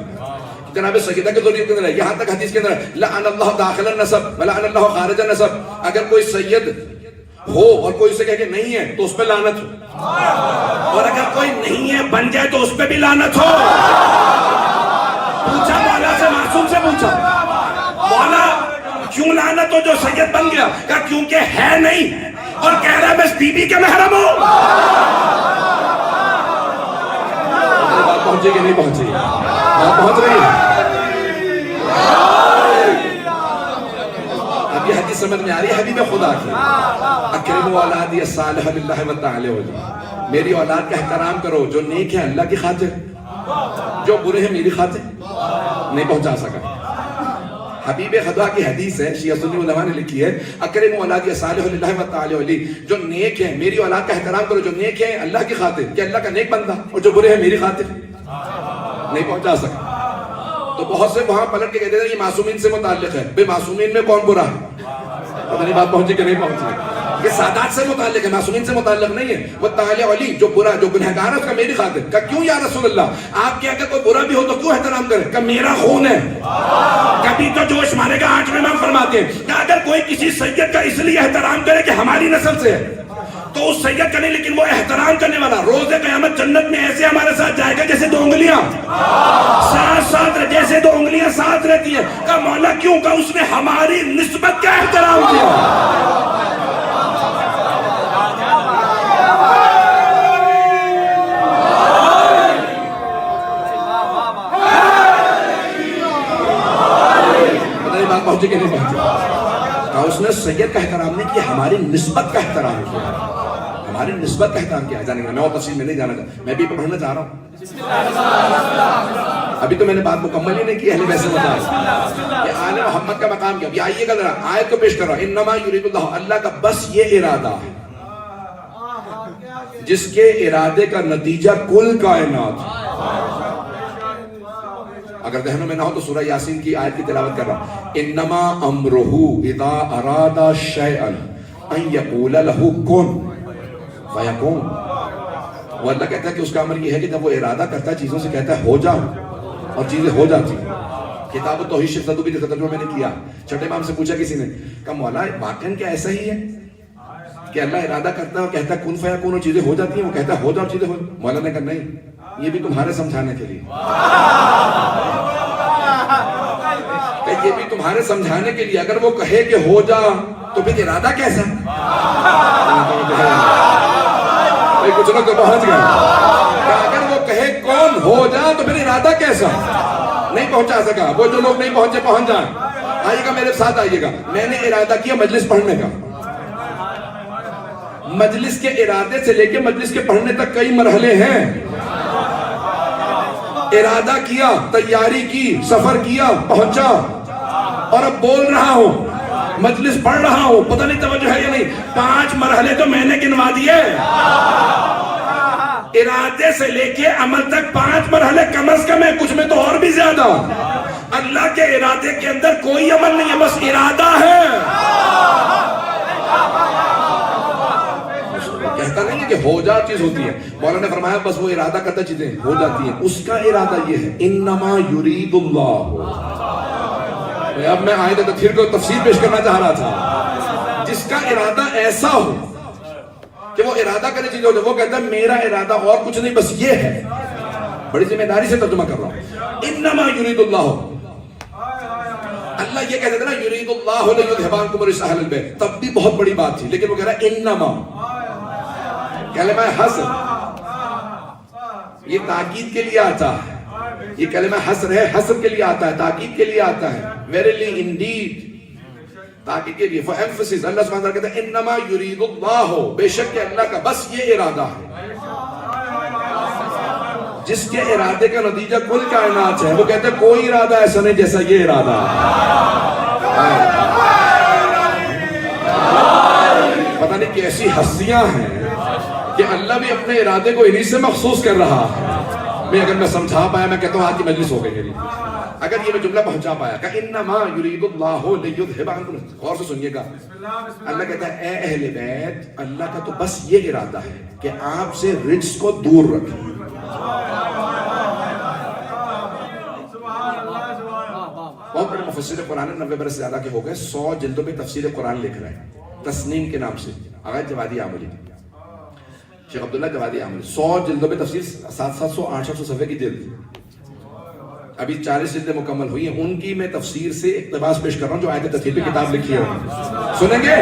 جناب سیدہ کے ذریعے کے اندر ہے. یہاں تک حدیث کے اندر لعن اللہ داخل النسب ولعن اللہ خارج النسب. اگر کوئی سید ہو اور کوئی اسے کہے کہ نہیں ہے تو اس پہ لعنت ہو، اور اگر کوئی نہیں ہے بن جائے تو اس پہ بھی لعنت ہو. پوچھا مولا سے، معصوم سے پوچھا مولا کیوں لعنت ہو جو سید بن گیا؟ کہا کیونکہ ہے نہیں. اور کہہ رہا ہے میں اس بی بی کے محرم ہوں. بات پہنچے کہ نہیں پہنچی؟ بات پہنچ رہی ہے؟ اب یہ حدیث سمجھ میں آ رہی ہے؟ حبیب خدا کی اکرموا اولادی الصالح للہ وتعالی وجہ، میری اولاد کا احترام کرو جو نیک ہے اللہ کی خاطر، جو برے ہیں میری خاطر. نہیں پہنچا سکا. حبیب خدا کی حدیث ہے، شیعہ سنی علماء نے لکھی ہے، اکرموا اولادی الصالح للہ وتعالی وجہ، جو نیک ہیں میری اولاد کا احترام کرو، جو نیک ہیں اللہ کی خاطر کہ اللہ کا نیک بندہ، اور جو برے ہیں میری خاطر. نہیں پہنچا سکا. تو بہت سے وہاں پلٹ کے کہتے ہیں یہ معصومین سے متعلق ہے. بے معصومین میں کون برا ہے؟ پتہ نہیں بات پہنچی کہ نہیں پہنچی. یہ سادات سے متعلق ہے، معصومین سے متعلق نہیں ہے. وہ تعالی علی جو برا جو گنہگار ہے اس کا میری خاطر. کہ کیوں یا رسول اللہ، آپ کے اگر کوئی برا بھی ہو تو کیوں احترام کرے؟ کہ میرا خون ہے. کبھی تو جوش مارے گا. آج میں فرماتے ہیں کہ اگر کوئی کسی سید کا اس لیے احترام کرے کہ ہماری نسل سے ہے تو اس سید کا نہیں، لیکن وہ احترام کرنے والا روز قیامت جنت میں ایسے ہمارے ساتھ جائے گا جیسے 2 انگلیاں ساتھ جیسے 2 انگلیاں ساتھ رہتی ہیں. کہ مولا کیوں؟ کہ اس نے ہماری نسبت کا احترام کیا. بات پہنچی کہ نہیں پہنچی؟ اس نے سید کا احترام نہیں کیا، ہماری نسبت کا احترام کیا. ہماری نسبت کا احترام کیا جانے گا. میں اور تفصیل میں نہیں جانا چاہتا، میں بھی پڑھنا چاہ رہا ہوں. ابھی تو میں نے بات مکمل ہی نہیں کی. اہل بیت سے بتا یہ آل محمد کا مقام کیا. یہ آئیے گا ذرا آیت کو پیش کر رہا ہوں. انما یرید اللہ، اللہ کا بس یہ ارادہ ہے جس کے ارادے کا نتیجہ کل کائنات. اگر ذہنوں میں نہ ہو تو سورہ یاسین کی آیت کی تلاوت کر رہا ہوں. انما امرہ اذا اراد شیئا ان یقول له کن فیکون. وہ اللہ کہتا ہے کہ اس کا عمل یہ ہے کہ جب وہ ارادہ کرتا ہے چیزوں سے کہتا ہے ہو جا اور چیزیں ہو جاتی ہیں. کتاب التوحید شیخ صدوقی کا ترجمہ میں نے کیا. چھٹے امام سے پوچھا کسی نے کہ مولا واقعاً کیا ایسا ہی ہے کہ اللہ ارادہ کرتا ہے اور کہتا ہے کن فیکون اور چیزیں ہو جاتی ہیں؟ وہ کہتا ہے ہو جا اور چیزیں ہو. مولا نے کہا نہیں، یہ بھی تمہارے سمجھانے کے لیے، کہ یہ بھی تمہارے سمجھانے کے لیے. اگر وہ کہے کہ ہو جا تو پھر ارادہ کیسا؟ کچھ لوگ تو پہنچ گئے. اگر وہ کہے کون ہو جا تو پھر ارادہ کیسا؟ نہیں پہنچا سکا. وہ جو لوگ نہیں پہنچے پہنچ جائیں. آئیے گا میرے ساتھ آئیے گا. میں نے ارادہ کیا مجلس پڑھنے کا. مجلس کے ارادے سے لے کے مجلس کے پڑھنے تک کئی مرحلے ہیں. ارادہ کیا، تیاری کی، سفر کیا، پہنچا، اور اب بول رہا ہوں، مجلس پڑھ رہا ہوں. پتہ نہیں توجہ ہے یا نہیں. 5 مرحلے تو میں نے گنوا دیے. ارادے سے لے کے عمل تک 5 مرحلے کم از کم ہے، کچھ میں تو اور بھی زیادہ. اللہ کے ارادے کے اندر کوئی عمل نہیں ہے، بس ارادہ ہے. کہتا نہیں ہے کہ ہو جا چیز ہوتی ہے. مولانا نے فرمایا بس وہ ارادہ کرتا چیزیں ہو جاتی ہیں. اس کا ارادہ یہ ہے انما یرید اللہ. اب میں آیت تطہیر کو تفسیر پیش کرنا چاہ رہا تھا. جس کا ارادہ ایسا ہو کہ وہ ارادہ کرنے چیزیں ہو جائے، وہ کہتا ہے میرا ارادہ اور کچھ نہیں بس یہ ہے. بڑی ذمہ داری سے ترجمہ کر رہا ہوں. انما یرید اللہ، اللہ یہ کہتے تھے نا یرید اللہ لیذھب عنکم الرجس اہل البیت، تب بھی بہت بڑی بات تھی. لیکن وہ کہہ رہا ہے انما، کلمہ حصر یہ تاکید کے لیے آتا ہے. یہ کلمہ حصر ہے، حصر کے لیے آتا ہے، تاکید کے لیے آتا ہے. verily indeed، تاکید کے لیے، for emphasis. اللہ سبحانہ وتعالیٰ کہتا ہے انما یرید اللہ، بے شک کہ اللہ کا بس یہ ارادہ ہے جس کے ارادے کا نتیجہ کل کائنات ہے. وہ کہتے ہیں کوئی ارادہ ایسا نہیں جیسا یہ ارادہ ہے. پتہ نہیں کیسی ہستیاں ہیں کہ اللہ بھی اپنے ارادے کو انہی سے مخصوص کر رہا ہے. میں اگر میں سمجھا پایا میں کہتا ہوں آج کی مجلس ہو گئی میری. اگر یہ میں جملہ پہنچا پایا کہ انما یرید اللہ لیذھب عنکم، غور سے سنیے گا. اللہ کہتا ہے اے اہل بیت، اللہ کا تو بس یہ ارادہ ہے کہ آپ سے رجس کو دور رکھیں. بہت بڑے مفسر قرآن 90 برس سے زیادہ کے ہو گئے، 100 جلدوں میں تفسیر قرآن لکھ رہے ہیں تسنیم کے نام سے. آغاز جوادی عاملی، شیخ عبداللہ جوادی عاملی، 100 جلدوں میں تفسیر، 700 800 صفحے کی جلد. ابھی 40 جلدیں مکمل ہوئی ہیں. ان کی میں تفسیر سے اقتباس پیش کر رہا ہوں جو آیت تطہیر پہ کتاب لکھی ہے. سنیں گے؟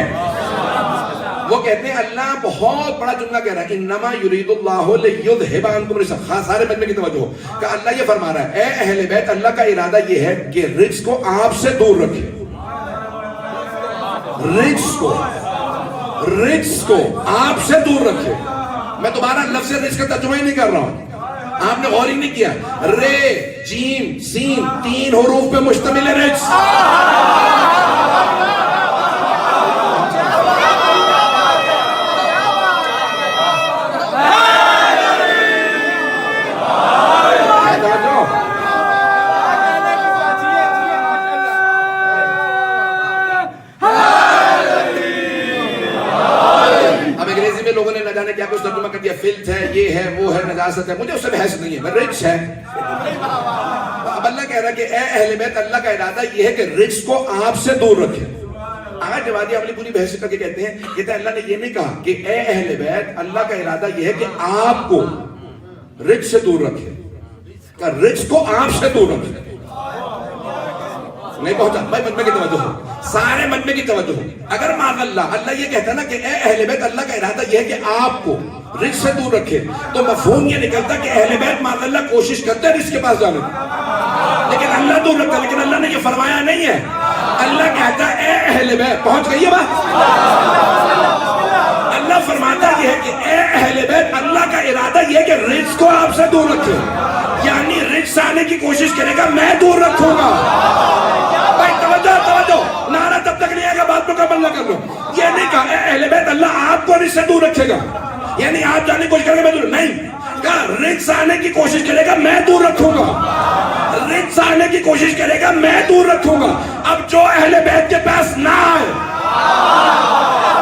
وہ کہتے ہیں اللہ بہت بڑا جملہ کہہ رہا ہے انما یرید اللہ لیذھب عنکم الرجس. سارے مجمع کی توجہ ہو کہ اللہ یہ فرما رہا ہے اے اہل بیت اللہ کا ارادہ یہ ہے کہ رجس کو آپ سے دور رکھے. رجس کو آپ سے دور رکھے. میں دوبارہ لفظ رجس کا ترجمہ ہی نہیں کر رہا ہوں, آپ نے غور ہی نہیں کیا. رے جیم سین 3 حروف پہ مشتمل ہے رجس. لوگوں نے نہ جانے کیا کچھ ترجمہ کر دیا, فلت ہے, یہ ہے, وہ ہے, نجاست ہے. مجھے اس سے بحث نہیں ہے, میں رجس ہے. اب اللہ کہہ رہا ہے کہ اے اہل بیت اللہ کا ارادہ یہ ہے کہ رجس کو آپ سے دور رکھے. آج جوادی اپنی پوری بحث کر کے کہتے ہیں اللہ نے یہ نہیں کہا کہ اے اہل بیت اللہ کا ارادہ یہ ہے کہ آپ کو رجس سے دور رکھے, کہ رجس کو آپ سے دور رکھے. نہیں پہنچا بھائی, مجمع کی توجہ ہو, سارے مجمع کی توجہ ہو. اگر معاذ اللہ یہ کہتا نا کہ اے اہل بیت اللہ کا ارادہ یہ ہے کہ آپ کو رجس سے دور رکھے, تو مفہوم یہ نکلتا کہ اہل بیت معاذ اللہ کوشش کرتے ہیں رجس کے پاس جانے کی, لیکن اللہ دور رکھتا ہے. لیکن اللہ نے یہ فرمایا نہیں ہے. اللہ کہتا ہے اے اہل بیت, پہنچ گئی ہے بات. اللہ فرماتا یہ ہے کہ اے اہل بیت اللہ کا ارادہ یہ ہے کہ رجس کو آپ سے دور رکھے, یعنی رجس آنے کی کوشش کرے گا, میں دور رکھوں گا. توجہ, نعرہ تب تک نہیں آئے گا بات مکمل نہ کر لو. یہ نہیں کہا اے اہل بیت اللہ آپ کو رجس سے دور رکھے گا, یعنی آپ جانے کی کوشش کریں گے میں دور نہیں. کہا رجس آنے کی کوشش کرے گا, میں دور رکھوں گا. رجس آنے کی کوشش کرے گا, میں دور رکھوں گا. اب جو اہل بیت کے پاس نہ آئے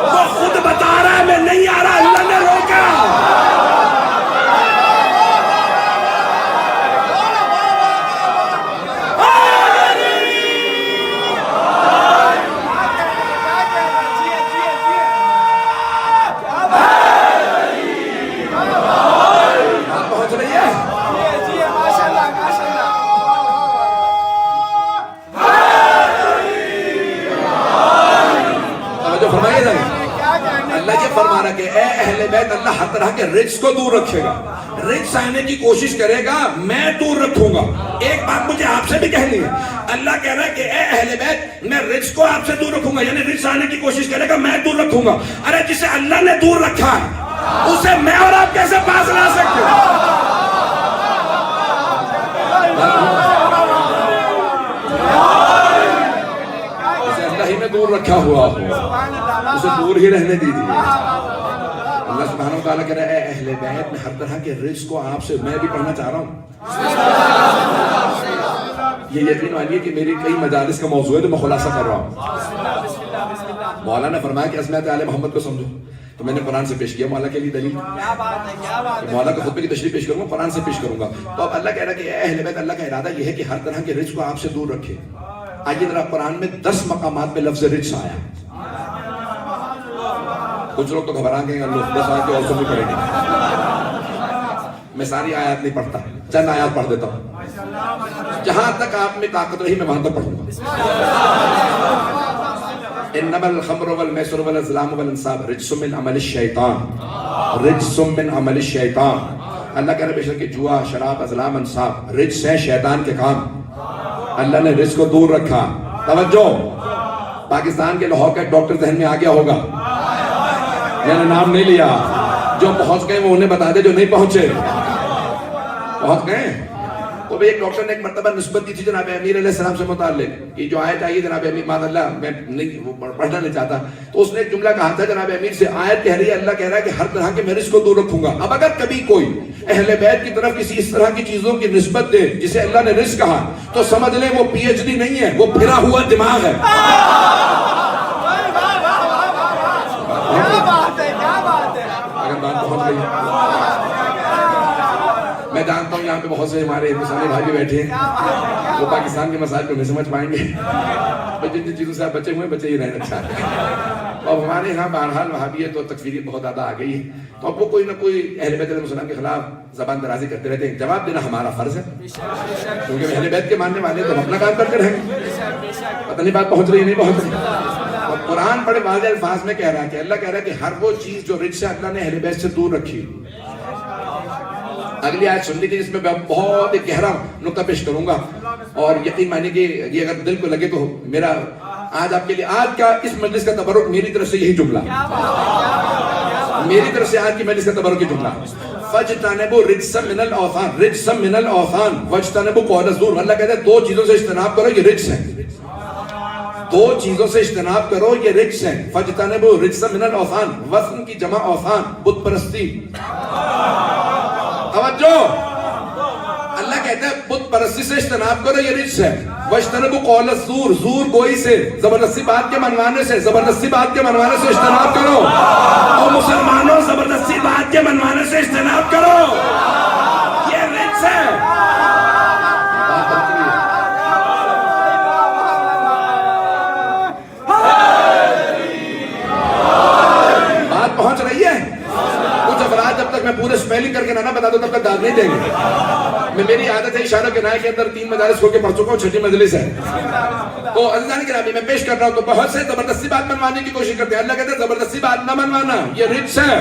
وہ خود بتا رہا ہے میں نہیں آ رہا, اللہ نے روکا. اللہ یہ فرما رہا کہ اے اہل بیت اللہ ہر طرح کے رجس کو دور رکھے گا, رجس آنے کی کوشش کرے گا, میں دور رکھوں گا. ایک بات مجھے آپ سے بھی کہنی ہے. اللہ کہہ رہا ہے کہ اے اہل بیت میں رجس کو آپ سے دور رکھوں گا, یعنی رجس آنے کی کوشش کرے گا, میں دور رکھوں گا. ارے جسے اللہ نے دور رکھا ہے اسے میں اور آپ کیسے پاس لا سکتے ہیں؟ اللہ ہی نے دور رکھا ہوا ہو, اسے دور ہی رہنے دیجیے. اللہ سبحانہ و تعالیٰ کہہ رہا ہے اے اہل بیت میں ہر طرح کے رجس کو آپ سے, میں بھی پڑھنا چاہ رہا ہوں. یہ یقین مانیے کہ میری کئی مجالس کا موضوع ہے جو میں خلاصہ کر رہا ہوں. مولا نے فرمایا کہ عظمت آل محمد کو سمجھو, تو میں نے قرآن سے پیش کیا. مولا کے لیے دلیل مولا کا خطبے کی تشریح پیش کروں گا, قرآن سے پیش کروں گا. تو اب اللہ کہہ رہا ہے کہ اے اہل بیت اللہ کا ارادہ یہ ہے کہ ہر طرح کے رجس کو آپ سے دور رکھے. آئیے ذرا قرآن میں 10 مقامات پہ لفظ رجس آیا. کچھ لوگ تو گھبرا گئے, اللہ 10 آیتیں اور سب بھی پڑھیں گے. میں ساری آیات نہیں پڑھتا, چند آیات پڑھ دیتا ہوں. جہاں تک آپ میں طاقت رہی میں وہاں تک پڑھوں گا. انما الخمر والمیسر والازلام والانصاب رجس من عمل الشیطان, رجس من عمل الشیطان. اللہ کہہ رہا ہے بے شک کہ جوا, شراب, ازلام, انصاب رجس ہے, شیطان کے کام. اللہ نے رجس کو دور رکھا. توجہ, پاکستان کے لاہور کا ایک ڈاکٹر ذہن میں آ گیا ہوگا, میں نے نام نہیں لیا. جو پہنچ گئے وہ انہیں بتا دے, جو نہیں پہنچے پہنچ گئے. تو ایک ڈاکٹر نے ایک مرتبہ نسبت دی تھی جناب امیر علیہ السلام سے متعلق کہ جو آیت آئی جناب امیر معاذ اللہ میں پڑھنا نہیں چاہتا, تو اس نے ایک جملہ کہا تھا جناب امیر سے, آیت کہہ رہی ہے اللہ کہہ رہا ہے کہ ہر طرح کے میں رزق کو دور رکھوں گا. اب اگر کبھی کوئی اہل بیت کی طرف کسی اس طرح کی چیزوں کی نسبت دے جسے اللہ نے رزق کہا, تو سمجھ لیں وہ پی ایچ ڈی نہیں ہے, وہ پھرا ہوا دماغ ہے. اگر بات پہنچ گئی, میں جانتا ہوں یہاں پہ بہت سے ہمارے ہندوستانی بھائی بیٹھے ہیں, وہ پاکستان کے مسائل کو نہیں سمجھ پائیں گے. جن جن چیزوں سے آپ بچے ہوئے بچے ہی رہنا چاہتے ہیں. اب ہمارے یہاں بہرحال وہابیت اور تکفیریت بہت زیادہ آ گئی ہے, تو اب وہ کوئی نہ کوئی اہل بیت علیہ السلام کے خلاف زبان درازی کرتے رہتے ہیں. جواب دینا ہمارا فرض ہے, کیونکہ اہل بیت کے ماننے والے تو اپنا کام کرتے رہیں گے. پتہ نہیں بات پہنچ رہی نہیں پہنچ رہی. قرآن بڑے واضح الفاظ میں کہہ رہا ہے کہ اللہ کہہ رہا ہے کہ ہر وہ چیز جو رجس ہے اللہ نے اہل بیت سے دور رکھی. اگلی آیت سن لیجیے جس میں میں بہت ایک گہرا نقطہ پیش کروں گا, اور یقین مانیے کہ یہ اگر دل کو لگے تو میرا آج آپ کے لیے آج کا اس مجلس کا تبرک میری طرف سے یہی جملہ, میری طرف سے آج کی مجلس کا تبرک یہ جملہ, فَاجْتَنِبُوا رِجْسًا مِنَ الْأَوْثَانِ رِجْسًا مِنَ الْأَوْثَانِ وَاجْتَنِبُوا قَوْلَ الزُّورِ. اللہ کہتا ہے دو چیزوں سے اجتناب کرو, یہ رجس ہے. دو چیزوں سے اجتناب کرو, یہ رجس ہے. فَاجْتَنِبُوا رِجْسًا مِنَ الْأَوْثَانِ, وزن کی جمع اوثان, بت پرستی. توجہ, اللہ کہتا ہے بت پرستی سے اجتناب کرو, یہ رجس ہے. وَاجْتَنِبُوا قَوْلَ الزُّورِ زور گوئی سے, زبردستی بات کے منوانے سے, زبردستی بات کے منوانے سے اجتناب کرو. اور مسلمانوں زبردستی بات کے منوانے سے اجتناب کرو, یہ رجس ہے. بات پہنچ رہی ہے؟ کچھ افراد جب تک میں پورے سپیلنگ کر کے نہ بتا دوں تب تک داد نہیں دیں گے. میری عادت ہے اشارہ کنائے کے اندر 3 مدارس ہو کے پڑھ چکا ہوں, 6ٹھی مجلس ہے. تو عزیزان گرامی میں پیش کر رہا ہوں تو بہت سے زبردستی بات منوانے کی کوشش کرتے ہیں. اللہ کہتے ہیں زبردستی بات نہ منوانا, یہ رجس ہے.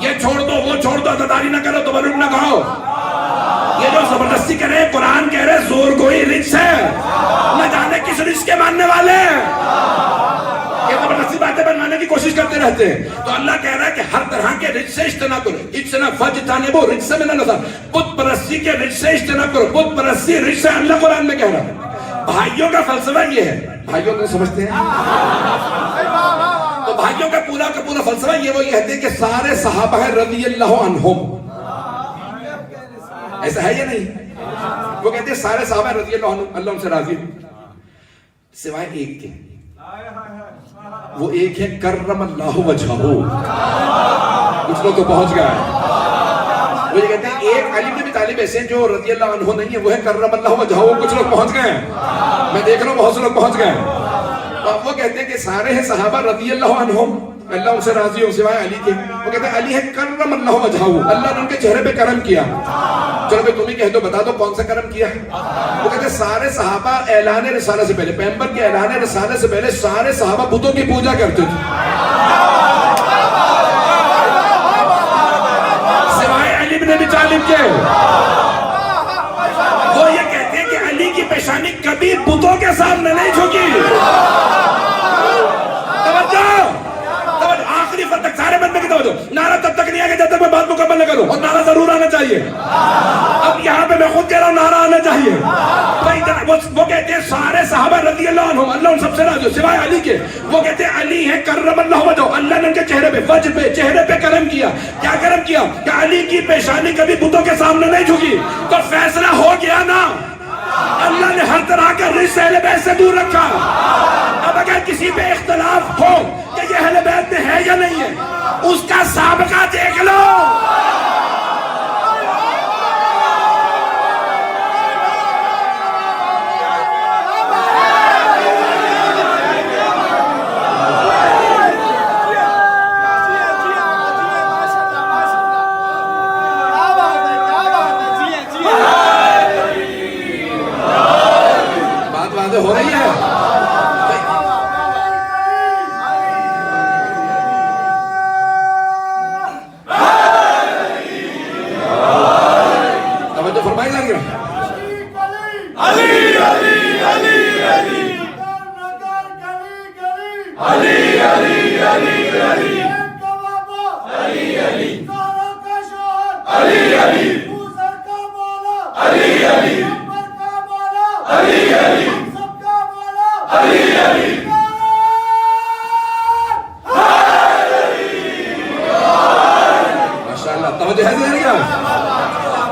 یہ چھوڑ دو, وہ چھوڑ دو, عزاداری نہ کرو, تبرک نہ کہو. یہ جو زبردستی کرے قرآن کہہ رہے زور کوئی رجس ہے. نہ جانے کس رجس کے ماننے والے ہیں, یہ زبردستی باتیں بنوانے کی کوشش کرتے رہتے ہیں. تو اللہ کہہ رہا ہے کہ ہر طرح کے رجس سے اجتناب کرو. اجتناب فَاجْتَنِبُوا رِجْسًا مِنَ الْأَوْثَانِ, بت پرستی کے رجس سے اجتناب کرو. بت پرستی رجس ہے, اللہ قرآن میں کہہ رہا ہے. بھائیوں کا فلسفہ یہ ہے, بھائیوں کو سمجھتے ہیں, تو بھائیوں کا پورا فلسفہ یہ وہ یہ کہتے ہیں کہ سارے صحابہ رضی اللہ عنہم, ایسا ہے یا نہیں؟ وہ کہتے ہیں سارے صحابہ رضی اللہ عنہم, اللہ ان سے راضی سوائے ایک کے. وہ ایک ہے کرم اللہ وجہہ. کچھ لوگ تو پہنچ گئے. وہ یہ کہتے ہیں ایک علی بن ابی طالب ایسے ہیں جو رضی اللہ عنہ نہیں ہے, وہ ہے کرم اللہ وجہہ. کچھ لوگ پہنچ گئے, میں دیکھ رہا ہوں بہت سے لوگ پہنچ گئے. وہ کہتے ہیں کہ سارے ہیں صحابہ رضی اللہ عنہم, اللہ ان سے راضی ہو سوائے علی کے. وہ کہتے ہیں علی ہے کرم اللہ وجہہ, اللہ نے ان کے چہرے پہ کرم کیا. چلو بھائی تم ہی کہہ دو, بتا دو کون سا کرم کیا. وہ کہتے ہیں سارے صحابہ اعلان رسالہ سے پہلے, پیغمبر کے اعلان رسالہ سے پہلے سارے صحابہ بتوں کی پوجا کرتے تھے سوائے علی بن ابی طالب کے. وہ یہ کہتے ہیں کہ علی کی پیشانی کبھی بتوں کے سامنے نہیں جھکی. آخری فرق تک سارے بندے کی توجہ, نعرہ تب تک نہیں آگے جب تک میں بات مکمل نہ کروں, اور نعرہ ضرور آنا چاہیے. اب یہاں پہ میں خود کہہ رہا ہوں نعرہ آنا چاہیے. وہ کہتے ہیں سارے صحابہ رضی اللہ عنہم, اللہ ان سب سے راضی ہو سوائے علی کے. وہ کہتے ہیں علی ہے کرم اللہ وجہہ, اللہ نے ان کے چہرے پہ وجہ پہ چہرے پہ کرم کیا. کیا کرم کیا؟ کہ علی کی پیشانی کبھی بتوں کے سامنے نہیں جھکی. تو فیصلہ ہو گیا نا, اللہ نے ہر طرح کا رجس اہل بیت سے دور رکھا. اب اگر کسی پہ اختلاف ہو کہ یہ اہل بیت میں ہے یا نہیں ہے, اس کا سابقہ دیکھ لو. بات واضح ہو رہی ہے.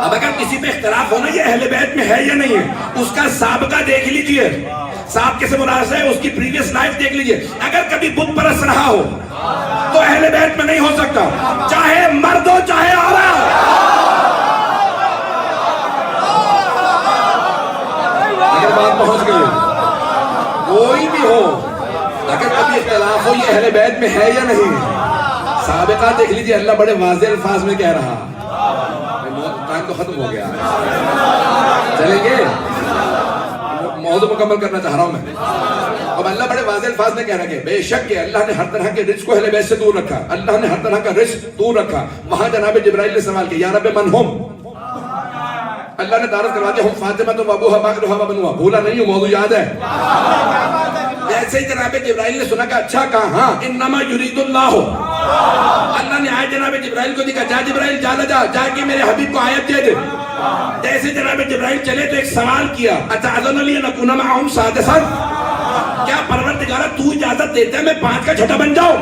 اب اگر کسی پہ اختلاف ہونا یہ اہل بیت میں ہے یا نہیں ہے, اس کا سابقہ دیکھ لیجئے. سابقے سے مراد ہے اس کی پریویس لائف دیکھ لیجئے. اگر کبھی بت پرست رہا ہو تو اہل بیت میں نہیں ہو سکتا, چاہے مرد ہو چاہے عورت. اگر بات پہنچ گئی, کوئی بھی ہو, اگر کبھی اختلاف ہو یہ اہل بیت میں ہے یا نہیں, سابقہ دیکھ لیجئے. اللہ بڑے واضح الفاظ میں کہہ رہا. ٹائم تو ختم ہو گیا, چلیں گے, موضوع مکمل کرنا چاہ رہا ہوں میں. اب اللہ بڑے واضح الفاظ میں کہہ رہا ہے بے شک کہ اللہ نے ہر طرح کے رزق کو اہل بیت سے دور رکھا، اللہ نے ہر طرح کا رزق دور رکھا. وہاں جناب جبرائیل نے سوال کیا یا رب من ہم، اللہ نے تعارف کروا دیا ہم فاطمہ تو ابوہا باقرہا و بنوہا. بھولا نہیں ہوں، موضوع یاد ہے. ایسے ہی جناب جبرائیل نے سنا کہ اچھا کہا ہاں انما یرید اللہ، اللہ نے آیت جناب جبرائیل کو دکھا جا جبرائیل جا کے میرے حبیب کو آیت دے دے. جیسے جناب جبرائیل چلے تو ایک سوال کیا اتعذن لی ان اکون معہم سادسا، کیا پروردگارہ تو اجازت دیتا ہے میں 5 کا چھٹا بن جاؤں؟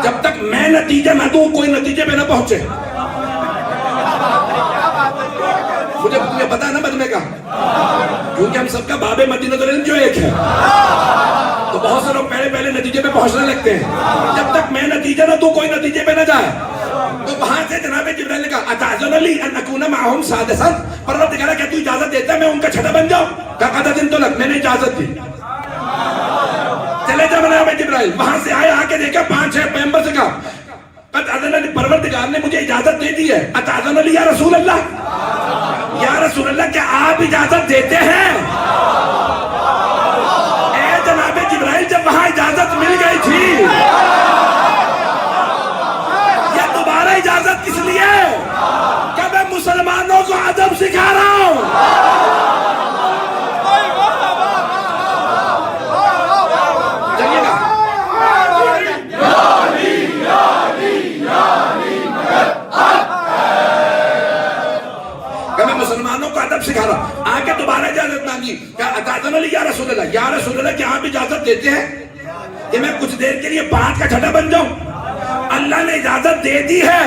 جب تک میں نتیجہ نہ دوں کوئی نتیجے پہ نہ پہنچے. مجھے پتا ہے نا مجمع کا، کیونکہ ہم سب کا باب مدینہ العلم جو ایک ہے، تو بہت سے لوگ پہلے نتیجے پہ پہنچنے لگتے ہیں. جب تک میں نتیجہ نہ دوں کوئی نتیجے پہ نہ جائے. تو وہاں سے جناب جبرائیل نے کہا اتعذن لی ان اکون معہم سادسا، پروردگارہ کیا تو اجازت دیتا ہے میں ان کا چھٹا بن جاؤں؟ کہا قد اذنت لک، میں نے اجازت دی. چلے جا جناب جبرائیل، وہاں سے آئے، آ کے دیکھا 5 پیغمبر سے کہا قد اذن لی، پروردگار نے مجھے اجازت دے دی ہے. اتعذن لی یا رسول اللہ، یا رسول اللہ کیا آپ اجازت دیتے ہیں؟ اے جناب جبرائیل جب وہاں اجازت مل گئی تھی، یہ دوبارہ اجازت کس لیے کہ میں مسلمانوں کو ادب سکھا رہا ہوں. چلیے گا کہ میں مسلمانوں کو ادب سکھا رہا. آگے دوبارہ اجازت مانگی کہ اتعذن لی یا رسول اللہ، یا رسول اللہ کیا آپ اجازت دیتے ہیں کہ میں کچھ دیر کے لیے 5 کا چھٹا بن جاؤں؟ اللہ نے اجازت دے دی ہے،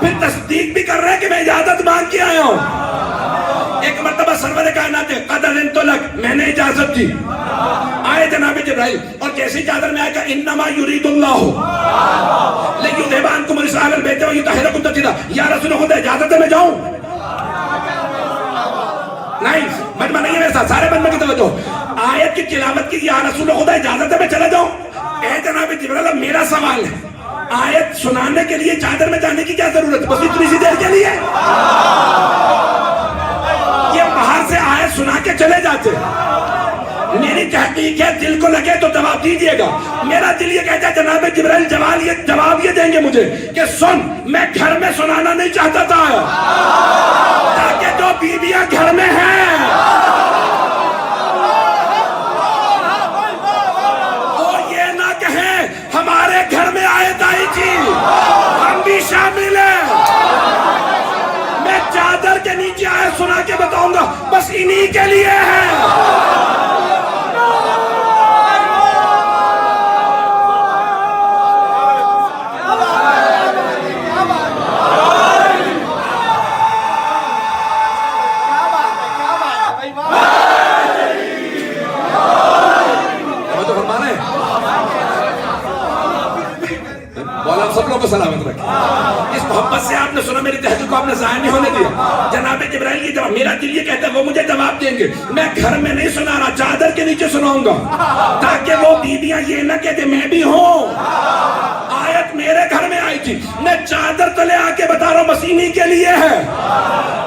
پھر تصدیق بھی کر رہے ہیں کہ میں اجازت مانگ کے آیا ہوں. ایک مرتبہ سرور کائنات قد اذنت لک، میں نے اجازت دی. آئے جناب جبرائیل اور جیسے چادر میں آئے کہ انما یرید اللہ لیذھب عنکم الرجس اہل البیت ویطہرکم تطہیرا. یا رسول خدا اجازت ہے میں جاؤں؟ نہیں، مجمع نہیں ہے میرے ساتھ، سارے مجمع کی توجہ. آیت کی تلاوت کی یا رسول خدا اجازت ہے میں چلا جاؤں؟ اے جناب جبرائیل میرا سوال ہے، آیت سنانے کے لیے چادر میں جانے کی کیا ضرورت ہے؟ بس اتنی سی دیر کے لیے یہ باہر سے آیت سنا کے چلے جاتے. میری تحقیق ہے دل کو لگے تو جواب دیجئے گا. میرا دل یہ کہتا ہے جناب جبرائیل جواب یہ دیں گے مجھے کہ سن، میں گھر میں سنانا نہیں چاہتا تھا تاکہ جو بیویاں گھر میں ہیں وہ یہ نہ کہیں ہمارے گھر میں آیت آئی تھی ہم بھی شامل ہیں. میں چادر کے نیچے آیت سنا کے بتاؤں گا بس انہی کے لیے ہے. سب لوگ کو سلامت رکھے. اس محبت سے آپ نے سنا، میری تحقیق کو آپ نے ضائع نہیں ہونے دیا. جناب جبرائیل کی جواب، میرا دل یہ کہتا ہے وہ مجھے جواب دیں گے. میں گھر میں نہیں سنا رہا، چادر کے نیچے سناؤں گا تاکہ وہ بیویاں یہ نہ کہتے میں بھی ہوں، آیت میرے گھر میں آئی تھی، میں چادر تلے آ کے بتا رہا ہوں بس انہی کے لیے ہے.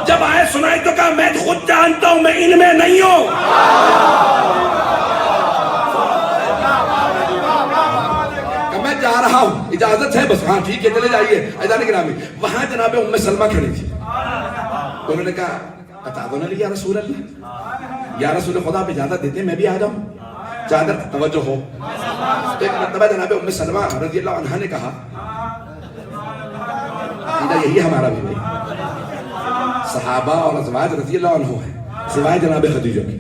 جب آیت سنائی تو کہا میں خود جانتا ہوں میں ان میں نہیں ہوں. جا رہا ہوں، اجازت ہے بس. ہاں ٹھیک ہے چلے جائیے. عزیزان گرامی، وہاں جناب ام سلمہ کھڑی تھی. انہوں نے کہا اتعذن لی یا رسول اللہ، یا رسول خدا آپ اجازت دیتے ہیں میں بھی آ جاؤں؟ چادر توجہ ہو. ایک مرتبہ جناب ام سلمہ رضی اللہ عنہا نے کہا یہی ہمارا بھی بھائی صحابہ اور ازواج رضی اللہ عنہ ہیں سوائے جناب خدیجہ کی.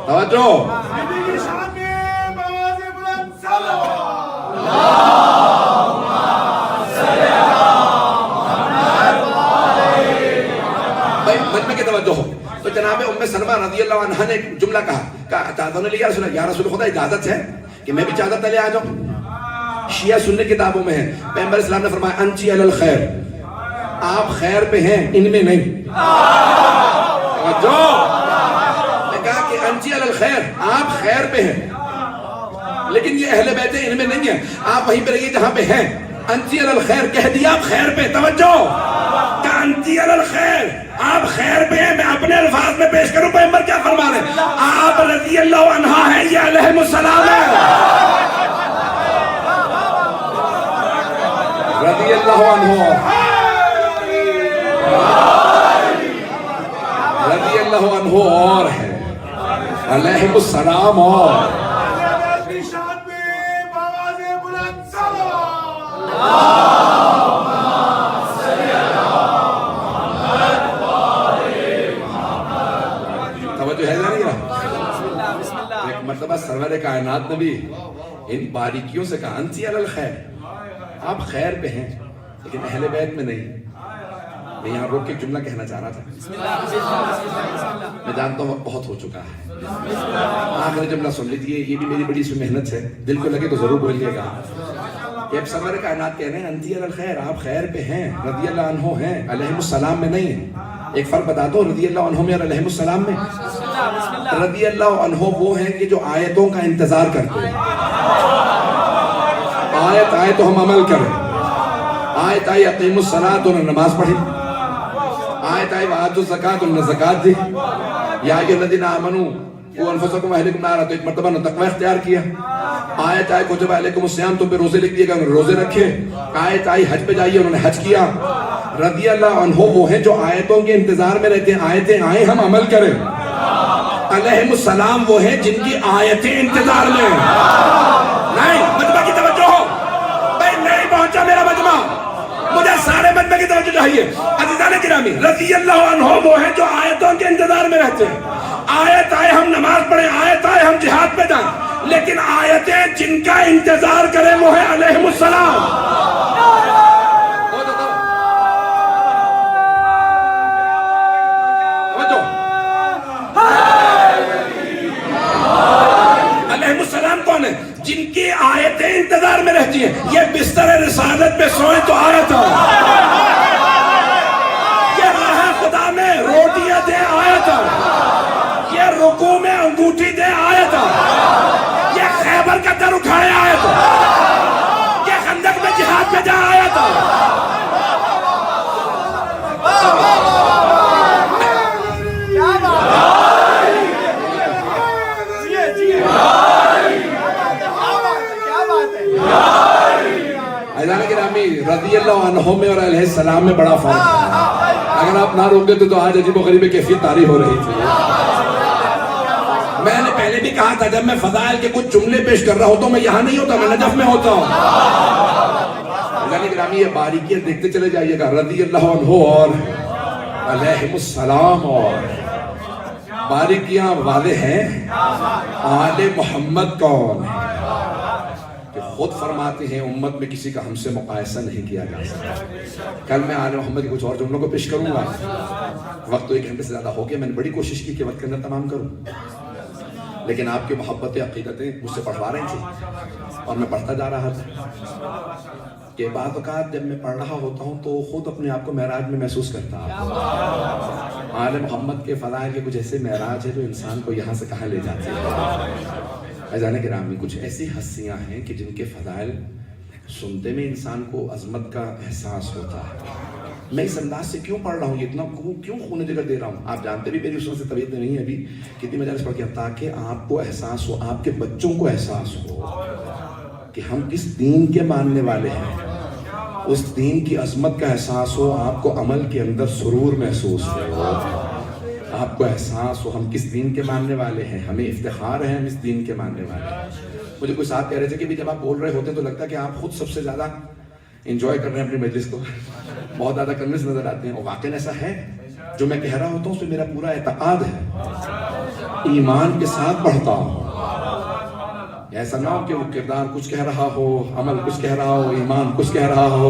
توجہ، مجمع کی توجہ ہو. تو جناب ام سلمہ رضی اللہ عنہ نے جملہ کہا اتعذن لی یا رسول خدا اجازت ہے کہ میں بھی چادر تلے آ جاؤں؟ شیعہ سنی کتابوں میں ہے پیغمبر اسلام نے فرمایا انتی علی الخیر، آپ خیر پہ ہیں ان میں نہیں. توجہ، نے کہا کہ انتی علی الخیر، آپ خیر پہ ہیں لیکن یہ اہل بیت ان میں نہیں ہے، آپ وہیں پہ رہیے جہاں پہ ہیں. انتی علی الخیر کہہ دیا آپ خیر پہ. توجہ، کہ انتی علی الخیر، آپ خیر پہ ہیں. میں اپنے الفاظ میں پیش کروں پیغمبر کیا فرما رہے ہیں. آپ رضی اللہ عنہ ہیں, یہ علیہ السلام ہے. رضی اللہ عنہ, رضی اللہ عنہ اور ہے, علیہ السلام اور. توجہ ہے نہیں رہا. ایک مرتبہ سرور کائنات نبی ان باریکیوں سے کہا انتی علی الخیر, آپ خیر پہ ہیں لیکن اہل بیت میں نہیں. میں یہاں روک کے جملہ کہنا چاہ رہا تھا, میں جانتا ہوں بہت ہو چکا ہے. آخر جملہ سن لیجیے, یہ بھی میری بڑی سی محنت ہے, دل کو لگے تو ضرور بولیے گا. کہ اب سرور کائنات کہہ رہے ہیں انتی علی الخیر, آپ خیر پہ ہیں, رضی اللہ عنہ ہیں, علیہ السلام میں نہیں ہیں. ایک فرق بتا دو رضی اللہ عنہ میں اور علیہ السلام میں. رضی اللہ عنہ وہ ہیں کہ جو آیتوں کا انتظار کرتے ہیں. آیت آئے تو ہم عمل کریں, آیت آئی اقیم الصلاۃ تو نماز پڑھی, آیت آئی وآتوا الزکاۃ تو نے زکات دی. یا ایھا الذین آمنوا قوا انفسکم واہلیکم نارا, تو ایک مرتبہ نے تقوی اختیار کیا. آیت آئی کتب علیکم الصیام, تم پہ روزے لکھ دیے گئے, انہوں نے روزے رکھے. آیت آئی حج پہ جائیے, انہوں نے حج کیا. رضی اللہ عنہ وہ ہیں جو آیتوں کے انتظار میں رہتے ہیں, آیتیں آئیں ہم عمل کریں. علیہ السلام وہ ہیں جن کی آیتیں انتظار میں ہیں. نہیں, مجمع کی توجہ ہو بھائی, نہیں پہنچا میرا مجمع, مجھے سارے مجمع کی توجہ چاہیے. عزیزان گرامی, رضی اللہ عنہ وہ ہیں جو آیتوں کے انتظار میں رہتے ہیں. آیت آئے ہم نماز پڑھیں, آیت آئے ہم جہاد پہ جائیں, لیکن آیتیں جن کا انتظار کریں وہ ہے علیہ السلام. علیہ السلام کون ہے؟ جن کی آیتیں انتظار میں رہتی ہیں. یہ بستر رسالت پہ سوئے تو آیت ہے, یہ راہ خدا میں روٹیاں دے آیت ہے, یہ رکوع میں انگوٹھی دے آیت ہے, یہ خیبر کا در اٹھائے آیت ہے, یہ خندق میں جہاد پہ جا آیت ہے. رضی اللہ عنہ میں اور علیہ السلام میں بڑا فرق ہے. اگر آپ نہ روکے تو آج عجیب و غریب کیفیت طاری ہو رہی تھی. میں نے پہلے بھی کہا تھا جب میں فضائل کے کچھ جملے پیش کر رہا ہوتا ہوں, میں یہاں نہیں ہوتا, میں نجف میں ہوتا ہوں. گرامی یہ باریکیاں دیکھتے چلے جائیے گا. رضی اللہ عنہ اور علیہ السلام, اور باریکیاں واضح ہیں. آل محمد کون ہے کہ خود فرماتے ہیں امت میں کسی کا ہم سے مقایسہ نہیں کیا جا سکتا. کل میں آل محمد کے کچھ اور جملوں کو پیش کروں گا. وقت تو 1 گھنٹے سے زیادہ ہو گیا. میں نے بڑی کوشش کی کہ وقت کے اندر تمام کروں, لیکن آپ کی محبت عقیدتیں مجھ سے پڑھوا رہی تھیں اور میں پڑھتا جا رہا تھا. کہ بعض اوقات جب میں پڑھ رہا ہوتا ہوں تو خود اپنے آپ کو معراج میں محسوس کرتا ہوں. آل محمد کے فضائل کے کچھ ایسے معراج ہیں جو انسان کو یہاں سے کہاں لے جاتے ہیں. عزیزان گرامی, کچھ ایسی ہستیاں ہیں کہ جن کے فضائل سنتے میں انسان کو عظمت کا احساس ہوتا ہے. میں اس انداز سے کیوں پڑھ رہا ہوں, یہ اتنا کیوں خون جگر دے رہا ہوں, آپ جانتے بھی میری اس وقت سے طبیعت نہیں ہے ابھی, کتنی مجالس پڑھ کے, تاکہ آپ کو احساس ہو, آپ کے بچوں کو احساس ہو کہ ہم کس دین کے ماننے والے ہیں, اس دین کی عظمت کا احساس ہو, آپ کو عمل کے اندر سرور محسوس ہو, آپ کو احساس ہو ہم کس دین کے ماننے والے ہیں, ہمیں افتخار ہے ہم اس دین کے ماننے والے ہیں. مجھے کوئی صاحب کہہ رہے تھے کہ جب آپ بول رہے ہوتے ہیں تو لگتا ہے کہ آپ خود سب سے زیادہ انجوائے کر رہے ہیں اپنی مجلس کو, بہت زیادہ کنوینس نظر آتے ہیں. اور واقعی ایسا ہے, جو میں کہہ رہا ہوتا ہوں اس میں میرا پورا اعتقاد ہے, ایمان کے ساتھ پڑھتا ہوں. ایسا نہ ہو کہ وہ کردار کچھ کہہ رہا ہو, عمل کچھ کہہ رہا ہو, ایمان کچھ کہہ رہا ہو.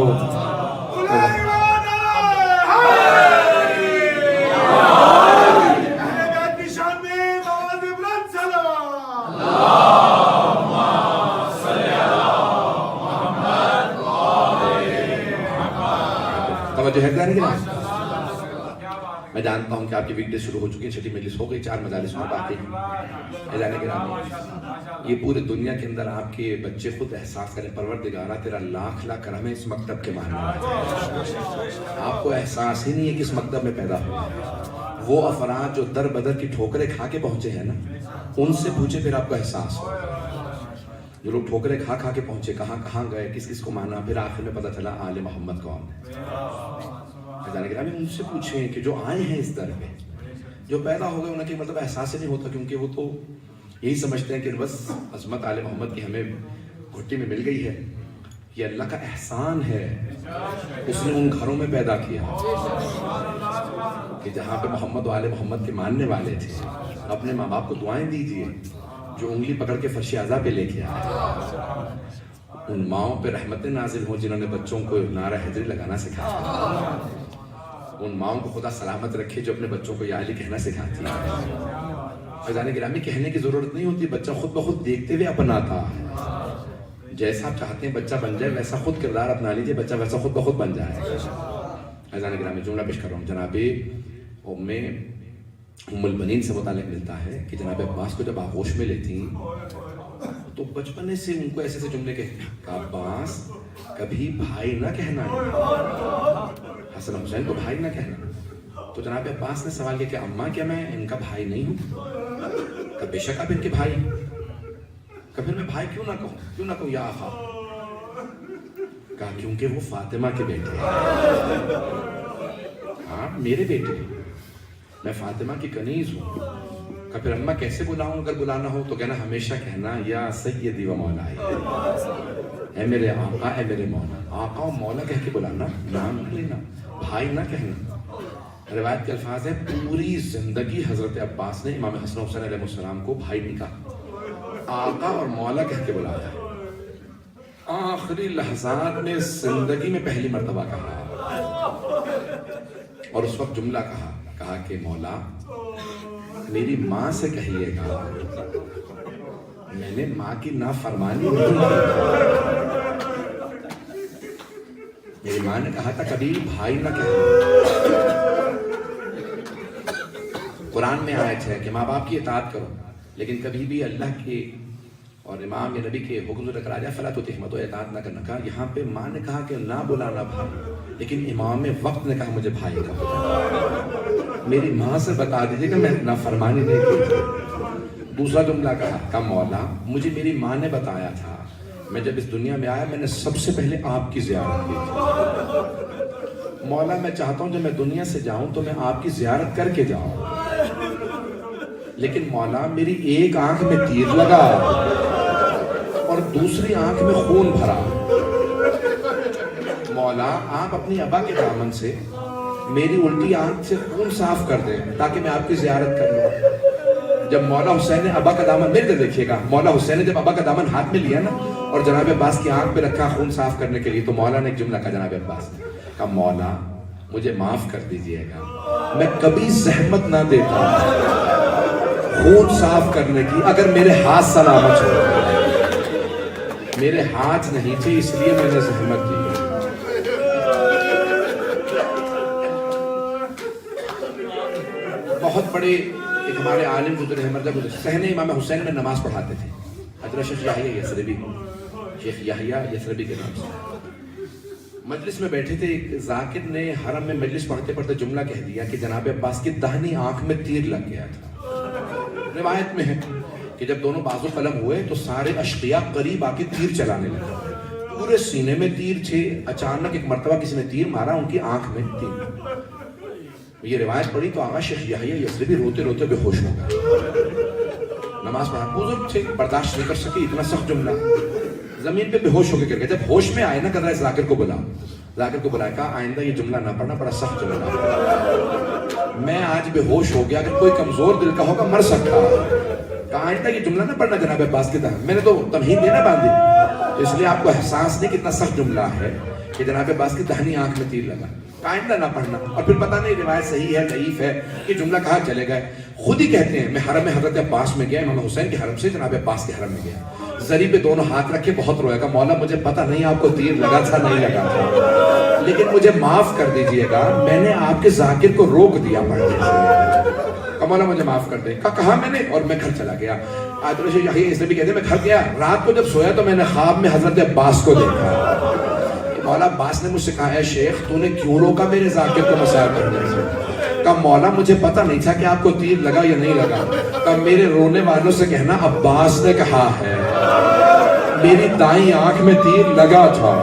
میں جانتا ہوں کہ آپ کی ویک ڈے شروع ہو چکی ہے، چھٹی مجلس ہو گئی، 4 مجالس میں باقی اعلان گرامی، یہ پورے دنیا کے اندر آپ کے بچے خود احساس کریں پروردگارہ تیرا لاکھ لاکھ کرم ہے اس مکتب کے ماننے والے۔ آپ کو احساس ہی نہیں ہے کہ اس مکتب میں پیدا ہو۔ وہ افراد جو در بدر کی ٹھوکریں کھا کے پہنچے ہیں نا، ان سے پوچھے پھر آپ کو احساس ہو۔ جو لوگ ٹھوکریں کھا کھا کے پہنچے، کہاں کہاں گئے، کس کس کو مانا، پھر آخر میں پتہ چلا آل محمد کون ہے۔ ان سے پوچھیں کہ جو آئے ہیں اس در پہ، جو پیدا ہو گئے، انہیں کہ مطلب احساس ہی نہیں ہوتا، کیونکہ وہ تو یہی سمجھتے ہیں کہ بس عظمت آل محمد کی ہمیں گھٹی میں مل گئی ہے۔ یہ اللہ کا احسان ہے، اس نے ان گھروں میں پیدا کیا کہ جہاں پہ محمد و آل محمد کے ماننے والے تھے۔ اپنے ماں باپ کو دعائیں دیجیے جو انگلی پکڑ کے فرش اعضاء پہ لے کے آئے۔ ان ماؤں پہ رحمتیں نازل ہوں جنہوں نے بچوں کو نعرہ حیدری لگانا سکھایا۔ ان ماؤں کو خدا سلامت رکھے جو اپنے بچوں کو یا علی کہنا سکھاتی ہیں۔ فیضان گرامی کہنے کی ضرورت نہیں ہوتی، بچہ خود بخود دیکھتے ہوئے اپناتا ہے۔ جیسا آپ چاہتے ہیں بچہ بن جائے ویسا خود کردار اپنا لیجیے، بچہ ویسا خود بخود بن جائے۔ فیضان گرامی جملہ پیش کر رہا ہوں، جناب ام البنین سے متعلق ملتا ہے کہ جناب عباس کو جب آغوش میں لیتی تو بچپنے سے ان کو ایسے سے جملے کہتے ہیں، عباس کبھی بھائی نہ کہنا، حسن حسین کو بھائی نہ کہنا۔ تو جناب عباس نے سوال کیا کہ اماں کیا میں ان کا بھائی نہیں ہوں؟ کہ بے شک آپ ان کے بھائی، کہ پھر میں بھائی کیوں نہ کہوں یا آقا؟ کہا کیونکہ وہ فاطمہ کے بیٹے ہیں۔ ہاں میرے بیٹے، میں فاطمہ کی کنیز ہوں۔ کہ پھر اماں کیسے بلاؤں اگر بلانا ہو؟ تو کہنا ہمیشہ کہنا یا سیدی و مولائی، اے میرے آقا اے میرے مولا۔ آقا و مولا کہہ کے بلانا، نام نہ لینا، بھائی نہ کہنا۔ روایت کے الفاظ ہے پوری زندگی حضرت عباس نے امام حسن حسین علیہ السلام کو بھائی نہیں کہا، آقا اور مولا کہہ کے بلایا۔ آخری لحظات میں زندگی میں پہلی مرتبہ کہا، اور اس وقت جملہ کہا کہ مولا میری ماں سے کہیے گا میں نے ماں کی نافرمانی نہیں کی۔ میری ماں نے کہا تھا کبھی بھائی نہ کہنا۔ قرآن میں آیت ہے کہ ماں باپ کی اطاعت کرو، لیکن کبھی بھی اللہ کے اور امام یا نبی کے حکم سے ٹکرا جائے فلا تطیعہما، اطاعت نہ کرنا۔ کہا یہاں پہ ماں نے کہا کہ نہ بلانا بھائی، لیکن امام وقت نے کہا مجھے بھائی کا بلانا۔ میری ماں سے بتا دیجیے کہ میں نافرمانی نہیں کی۔ دوسرا جملہ کہا مولا مجھے میری ماں نے بتایا تھا، میں جب اس دنیا میں آیا میں نے سب سے پہلے آپ کی زیارت کی تھی۔ مولا میں چاہتا ہوں جب میں دنیا سے جاؤں تو میں آپ کی زیارت کر کے جاؤں، لیکن مولا میری ایک آنکھ میں تیر لگا اور دوسری آنکھ میں خون بھرا۔ مولا آپ اپنی ابا کے دامن سے میری الٹی آنکھ سے خون صاف کر دیں تاکہ میں آپ کی زیارت کر لوں۔ جب مولا حسین نے ابا کا دامن، میرے دیکھیے گا، مولا حسین نے جب ابا کا دامن ہاتھ میں لیا نا اور جناب عباس کی آنکھ پہ رکھا خون صاف کرنے کے لیے، تو مولا نے ایک جملہ کہا جناب عباس نے کہا مولا مجھے معاف کر دیجئے گا، میں کبھی زحمت نہ دیتا خون صاف کرنے کی اگر میرے ہاتھ سلامت ہو۔ میرے ہاتھ نہیں تھے اس لیے میں نے زحمت دی۔ بہت بڑے ایک ہمارے عالم گزرے ہیں، مرزا گزرے، صحن امام حسین میں نماز پڑھاتے تھے، حضرت شیخ یحییٰ یثربی، شیخ یحییٰ یثربی کے نام سے مجلس میں بیٹھے تھے۔ ایک ذاکر نے حرم میں مجلس پڑھتے پڑھتے جملہ کہہ دیا کہ جناب عباس کی داہنی آنکھ میں تیر لگ گیا تھا۔ روایت میں ہے کہ جب دونوں بازو قلم ہوئے تو سارے اشقیاء قریب آ کے تیر چلانے لگے، پورے سینے میں تیر تھے۔ اچانک ایک مرتبہ کسی نے تیر مارا، ان کی آنکھ میں تیر۔ یہ روایت پڑھی تو آقا شیخ یحییٰ یثربی روتے روتے بے ہوش ہو گئے۔ نماز پڑھا، بزرگ تھے، برداشت نہیں کر سکے اتنا سخت جملہ، زمین پہ بے ہوش ہو کے گر گئے۔ جب ہوش میں آئے نا کہا ذاکر کو بلا، ذاکر کو بلایا، کہا آئندہ یہ جملہ نہ پڑھنا، بڑا سخت جملہ، میں آج بے ہوش ہو گیا، اگر کوئی کمزور دل کا ہوگا مر سکتا۔ کہا آئندہ یہ جملہ نہ پڑھنا جناب عباس کی طرح، میں نے تو تمہید دینا باندھی، اس لیے آپ کو احساس نہیں کتنا سخت جملہ ہے کہ جناب عباس کی داہنی آنکھ میں تیر لگا، آئندہ نہ پڑھنا۔ اور پھر پتہ نہیں روایت صحیح ہے ضعیف ہے، یہ جملہ کہاں چلے گئے۔ خود ہی کہتے ہیں میں حرم حضرت عباس میں گیا، امام حسین کے حرم سے جناب عباس کے حرم میں گیا، زری پہ دونوں ہاتھ رکھے بہت رویا. کہا مولا مجھے پتہ نہیں آپ کو تیر لگا تھا نہیں لگا تھا, لیکن مجھے معاف کر دیجئے گا, میں نے آپ کے ذاکر کو روک دیا پڑھنے سے. کہا مولا مجھے معاف کر دیں. کہا میں نے, اور میں گھر چلا گیا. آیت یحییٰ اس نے بھی کہتے ہیں میں گھر گیا, رات کو جب سویا تو میں نے خواب میں حضرت عباس کو دیکھا. مولا عباس نے مجھ سے کہا اے شیخ تو نے کیوں روکا میرے ذاکر کو مسائل پڑھنے سے؟ کہا مولا مجھے پتہ نہیں تھا کہ آپ کو تیر لگا یا نہیں لگا. کہا میرے رونے والوں سے کہنا عباس نے کہا ہے میری دائیں آنکھ میں تیر لگا تھا.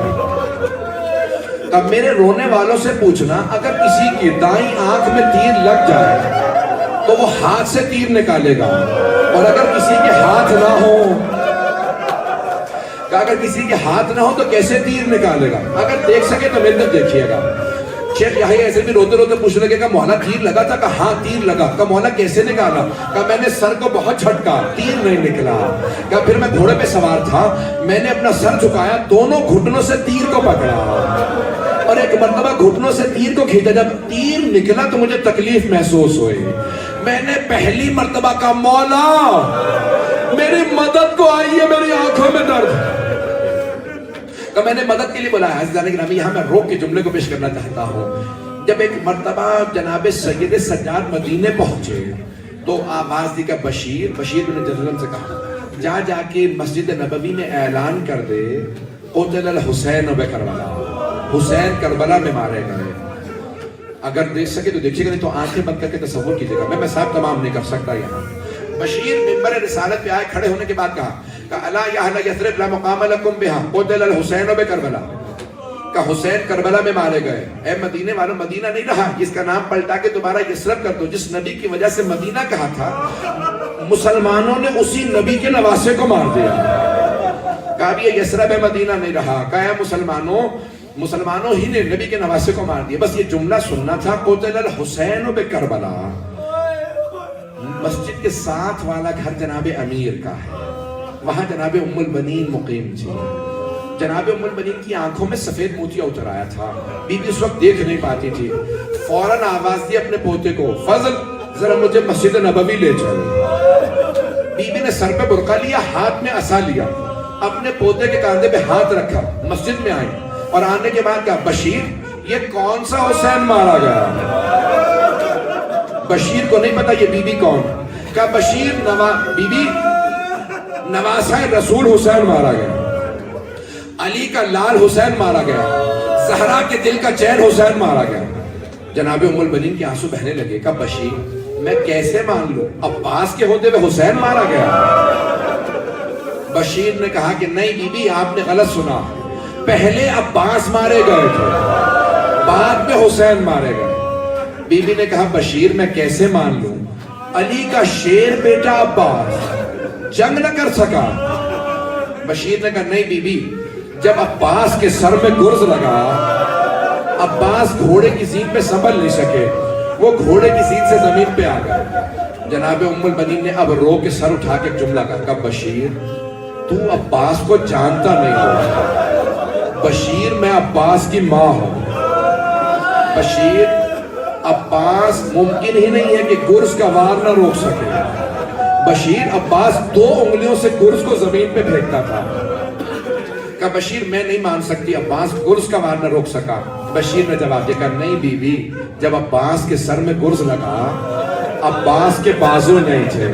کہا میرے رونے والوں سے پوچھنا اگر کسی کی دائیں آنکھ میں تیر لگ جائے تو وہ ہاتھ سے تیر نکالے گا, اور اگر کسی کے ہاتھ نہ ہو, اگر کسی کے ہاتھ نہ ہو تو کیسے تیر نکالے گا؟ اگر دیکھ سکے تو میرے تک دیکھیے گا. شیخ یحییٰ ایسے بھی روتے روتے پوچھ لگے کہ مولا تیر لگا تھا؟ کہا ہاں تیر لگا. کہا مولا کیسے نکالا؟ کہا میں نے سر کو بہت جھٹکا, تیر نہیں نکلا. کہا پھر میں گھوڑے پہ سوار تھا, میں نے اپنا سر جھکایا, دونوں گھٹنوں سے تیر کو پکڑا, اور ایک مرتبہ گھٹنوں سے تیر کو کھینچا. جب تیر نکلا تو مجھے تکلیف محسوس ہوئی. میں نے پہلی مرتبہ کہا مولا میری مدد کو آئی ہے, میری آنکھوں میں درد. کہ میں نے مدد کے لیے بلایا. عزیزان گرامی یہاں میں روک کے جملے کو پیش کرنا چاہتا ہوں. جب ایک مرتبہ جناب سید سجاد مدینے پہنچے تو آواز دی کہ بشیر بن جرلم سے کہا جا جا کے مسجد نبوی میں اعلان کر دے قتل الحسین بکربلا, حسین کربلا میں مارے گئے. اگر دیکھ سکے تو دیکھیے گا, نہیں تو آنکھیں بند کر کے تصور کیجیے گا. میں صاحب تمام نہیں کر سکتا. یہاں بشیر منبر رسالت پہ آئے, کھڑے ہونے کے بعد کہا کہ الا یا اہل یثرب لا مقام لکم بہا قتل الحسین بکربلا, کہ حسین کربلا میں مارے گئے. اے مدینے والوں, مدینہ نہیں رہا, اس کا نام پلٹا کے دوبارہ یثرب کر دو. جس نبی کی وجہ سے مدینہ کہا تھا, مسلمانوں نے اسی نبی کے نواسے کو مار دیا. کہا بھی یہ یثرب مدینہ نہیں رہا. کہا مسلمانوں ہی نے نبی کے نواسے کو مار دیا. بس یہ جملہ سننا تھا قتل الحسین بکربلا. مسجد کے ساتھ والا گھر جناب امیر کا ہے, وہاں جناب ام البنین مقیم تھی. جناب ام البنین کی آنکھوں میں سفید موتیا اتر آیا تھا. بی بی اس وقت دیکھ نہیں پاتی تھی. فوراً آواز دی اپنے پوتے کو, فضل ذرا مجھے مسجد نبوی لے چل. بی بی نے سر پہ برقع لیا, ہاتھ میں عصا لیا, اپنے پوتے کے کاندھے پہ ہاتھ رکھا, مسجد میں آئی, اور آنے کے بعد کہا بشیر یہ کون سا حسین مارا گیا؟ بشیر کو نہیں پتا یہ بی بی کون. کہا بشیر بی بی نواسہ رسول حسین مارا گیا, علی کا لال حسین مارا گیا, زہرا کے دل کا چین حسین مارا گیا. جناب ام البنین کے آنسو بہنے لگے. کہا بشیر میں کیسے مان لوں, عباس کے ہوتے ہوئے حسین مارا گیا؟ بشیر نے کہا کہ نہیں بی بی آپ نے غلط سنا, پہلے عباس مارے گئے تھے, بعد میں حسین مارے گئے. بی بی نے کہا بشیر میں کیسے مان لوں, علی کا شیر بیٹا عباس جنگ نہ کر سکا. بشیر نے کہا نہیں بی بی, جب عباس کے سر میں گرز لگا, عباس گھوڑے کی زین پہ سنبھل نہیں سکے, وہ گھوڑے کی زین سے زمین پہ آ گئے. جناب ام البنین نے اب رو کے سر اٹھا کے جملہ کہا بشیر تو عباس کو جانتا نہیں ہو, بشیر میں عباس کی ماں ہوں. بشیر عباس ممکن ہی نہیں ہے کہ گرز کا وار نہ روک سکے. بشیر عباس 2 انگلیوں سے گرز کو زمین پہ پھینکتا تھا. کہا بشیر میں نہیں مان سکتی, عباس گرز کا وار نہ روک سکا. بشیر نے جواب دیا, کہا نہیں بی بی, جب عباس کے سر میں گرز لگا عباس کے بازو نہیں تھے.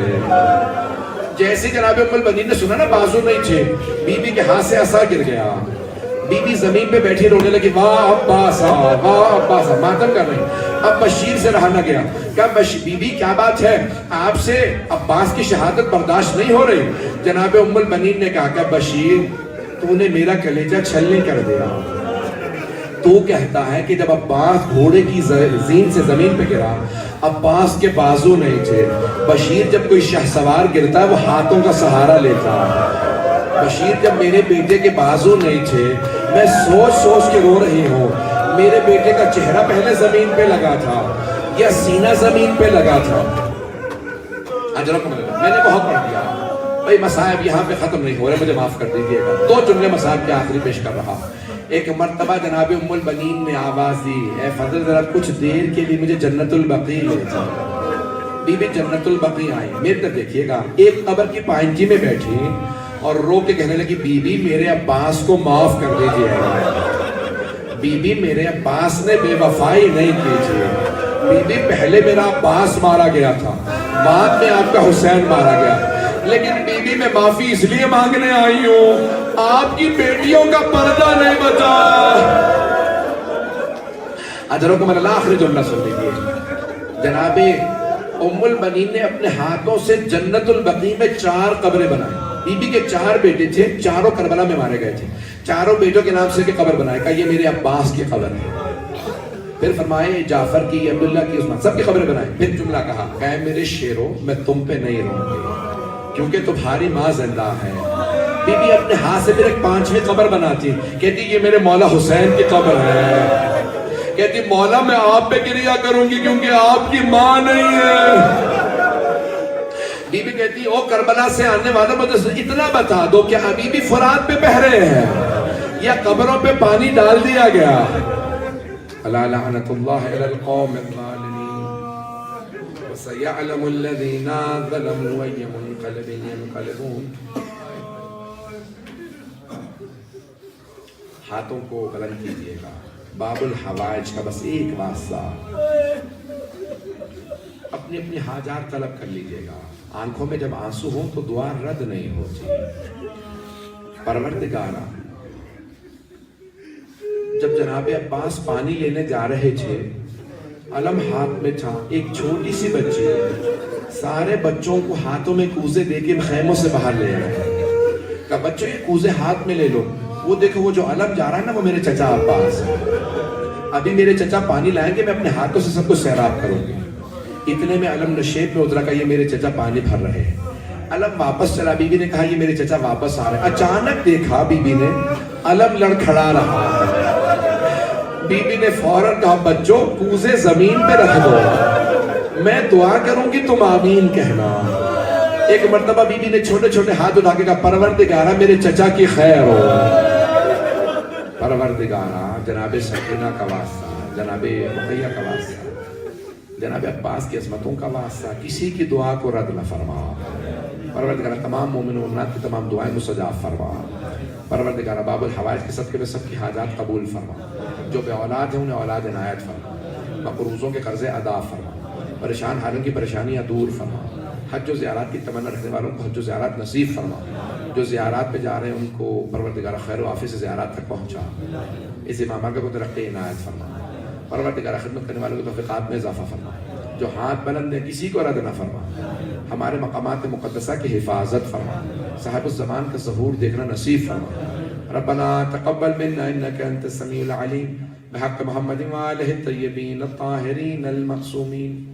جیسے جناب ام البنین نے سنا نا بازو نہیں تھے, بی بی کے ہاتھ سے عصا گر گیا. بی بی زمین پہ بیٹھی رونے لگی, واہ عباس واہ عباس, ماتم کر رہی. اب بشیر سے رہا نہ گیا. کہا بی بی کیا بات ہے, آپ سے عباس کی شہادت برداشت نہیں ہو رہی. جناب ام البنین نے کہا کہ بشیر تو نے میرا کلیجہ چھلنی کر دیا. تو کہتا ہے کہ جب عباس گھوڑے کی زین سے زمین پہ گرا عباس کے بازو نہیں تھے. بشیر جب کوئی شہسوار گرتا ہے وہ ہاتھوں کا سہارا لیتا. بشیر جب میرے بیٹے کے بازو نہیں تھے, میں سوچ سوچ کے رو رہی ہوں, میرے بیٹے کا چہرہ پہلے زمین پہ لگا تھا یا سینہ زمین پہ لگا تھا. میں نے بہت پڑھ دیا بھائی, مصائب یہاں پہ ختم نہیں ہو رہے, مجھے معاف کر دیجیے گا. 2 جملے مصائب کے آخری پیش کر رہا. ایک مرتبہ جناب ام البنین نے آواز دی, اے فضل ذرا کچھ دیر کے لیے مجھے جنت البقیع لے جا. بی بی جنت البقیع آئی. میرے تک دیکھیے گا, ایک قبر کی پائنچی میں بیٹھی اور رو کے کہنے لگی بی بی میرے عباس کو معاف کر دیجئے گا، بی بی میرے عباس نے بے وفائی نہیں کیجیے، بی بی پہلے میرا عباس مارا گیا تھا، بعد میں آپ کا حسین مارا گیا، لیکن بی بی میں معافی اس لیے مانگنے آئی ہوں آپ کی بیٹیوں کا پردہ نہیں بچا۔ اجرکم اللہ آخری جملہ سن لیجیے، جناب ام البنین نے اپنے ہاتھوں سے جنت البقیع میں 4 قبریں بنائیں۔ بی بی کے 4 بیٹے تھے، چاروں کربلا میں مارے گئے تھے، چاروں بیٹوں کے نام سے کہ قبر بنائے، کہا یہ میرے عباس کی قبر ہے، پھر فرمائے جعفر کی، عبداللہ کی، عثمان، سب کی قبریں بنائیں، پھر جملہ کہا کہ میرے شیروں میں تم پہ نہیں رہوں گی کیونکہ تمہاری ماں زندہ ہے۔ بی بی اپنے ہاتھ سے پھر ایک 5ویں قبر بناتی، کہتی یہ میرے مولا حسین کی قبر ہے، کہتی مولا میں آپ پہ گریا کروں گی کیونکہ آپ کی ماں نہیں ہے۔ بی بی کہتی او کربلا سے آنے والا مجھے اتنا بتا دو کہ ابھی بھی فرات پہ بہ رہے ہیں یا قبروں پہ پانی ڈال دیا گیا؟ الا لعنت اللہ علی القوم الظالمین وسيعلم الذین ظلموا أي منقلب ينقلبون۔ ہاتھوں کو بلند کیجیے گا، باب الحوائج کا بس ایک واسطہ، اپنی اپنی حاجات طلب کر لیجیے گا، آنکھوں میں جب آنسو ہوں تو دعا رد نہیں ہوتی۔ پروردگارا جب جناب عباس پانی لینے جا رہے تھے، علم ہاتھ میں تھا، ایک چھوٹی سی بچی سارے بچوں کو ہاتھوں میں کوزے دے کے خیموں سے باہر لے آئے، کہا بچوں یہ کوزے ہاتھ میں لے لو، وہ دیکھو وہ جو علم جا رہا ہے نا وہ میرے چچا عباس ہے، ابھی میرے چچا پانی لائیں گے میں اپنے ہاتھوں سے سب کو سیراب کروں گی۔ اتنے میں علم نشیب میں اترا کہ یہ میرے چچا پانی بھر رہے ہیں، علم واپس چلا، بی بی نے کہا یہ میرے چچا واپس آ رہے ہیں، اچانک دیکھا بی بی نے علم لڑکھڑا رہا ہے، بی بی نے فوراً کہا بچوں کوزے زمین پہ رکھ دو، میں دعا کروں گی تم آمین کہنا۔ ایک مرتبہ بی بی نے چھوٹے چھوٹے ہاتھ اٹھا کے کہا پروردگارا میرے چچا کی خیر ہو، پروردگارا جناب سکینہ کا واسطہ، جناب رقیہ کا واسطہ، جناب عباس کی عظمتوں کا واسطہ، کسی کی دعا کو رد نہ فرما، پروردگارا تمام مومن و مومنات کی تمام دعائیں مستجاب فرما، پروردگارا باب الحوائج کے صدقے میں سب کی حاجات قبول فرما، جو بے اولاد ہیں انہیں اولاد عنایت فرما، مقروضوں کے قرضے ادا فرما، پریشان حالوں کی پریشانیاں دور فرما، حج و زیارات کی تمنا رکھنے والوں کو حج و زیارات نصیب فرما، جو زیارات پہ جا رہے ہیں ان کو پروردگارا خیر و عافیت سے زیارات تک پہنچا، اس امامہ کو ترقی عنایت فرما، پروردگارا خدمت کرنے والوں کو توفیقات میں اضافہ فرما، جو ہاتھ بلند ہیں کسی کو رد نہ فرما، ہمارے مقامات مقدسہ کی حفاظت فرما، صاحب الزمان کا ظہور دیکھنا نصیب فرما۔ ربنا تقبل منا انك انت السميع العليم بحق محمد وآله الطيبين الطاهرين المعصومين۔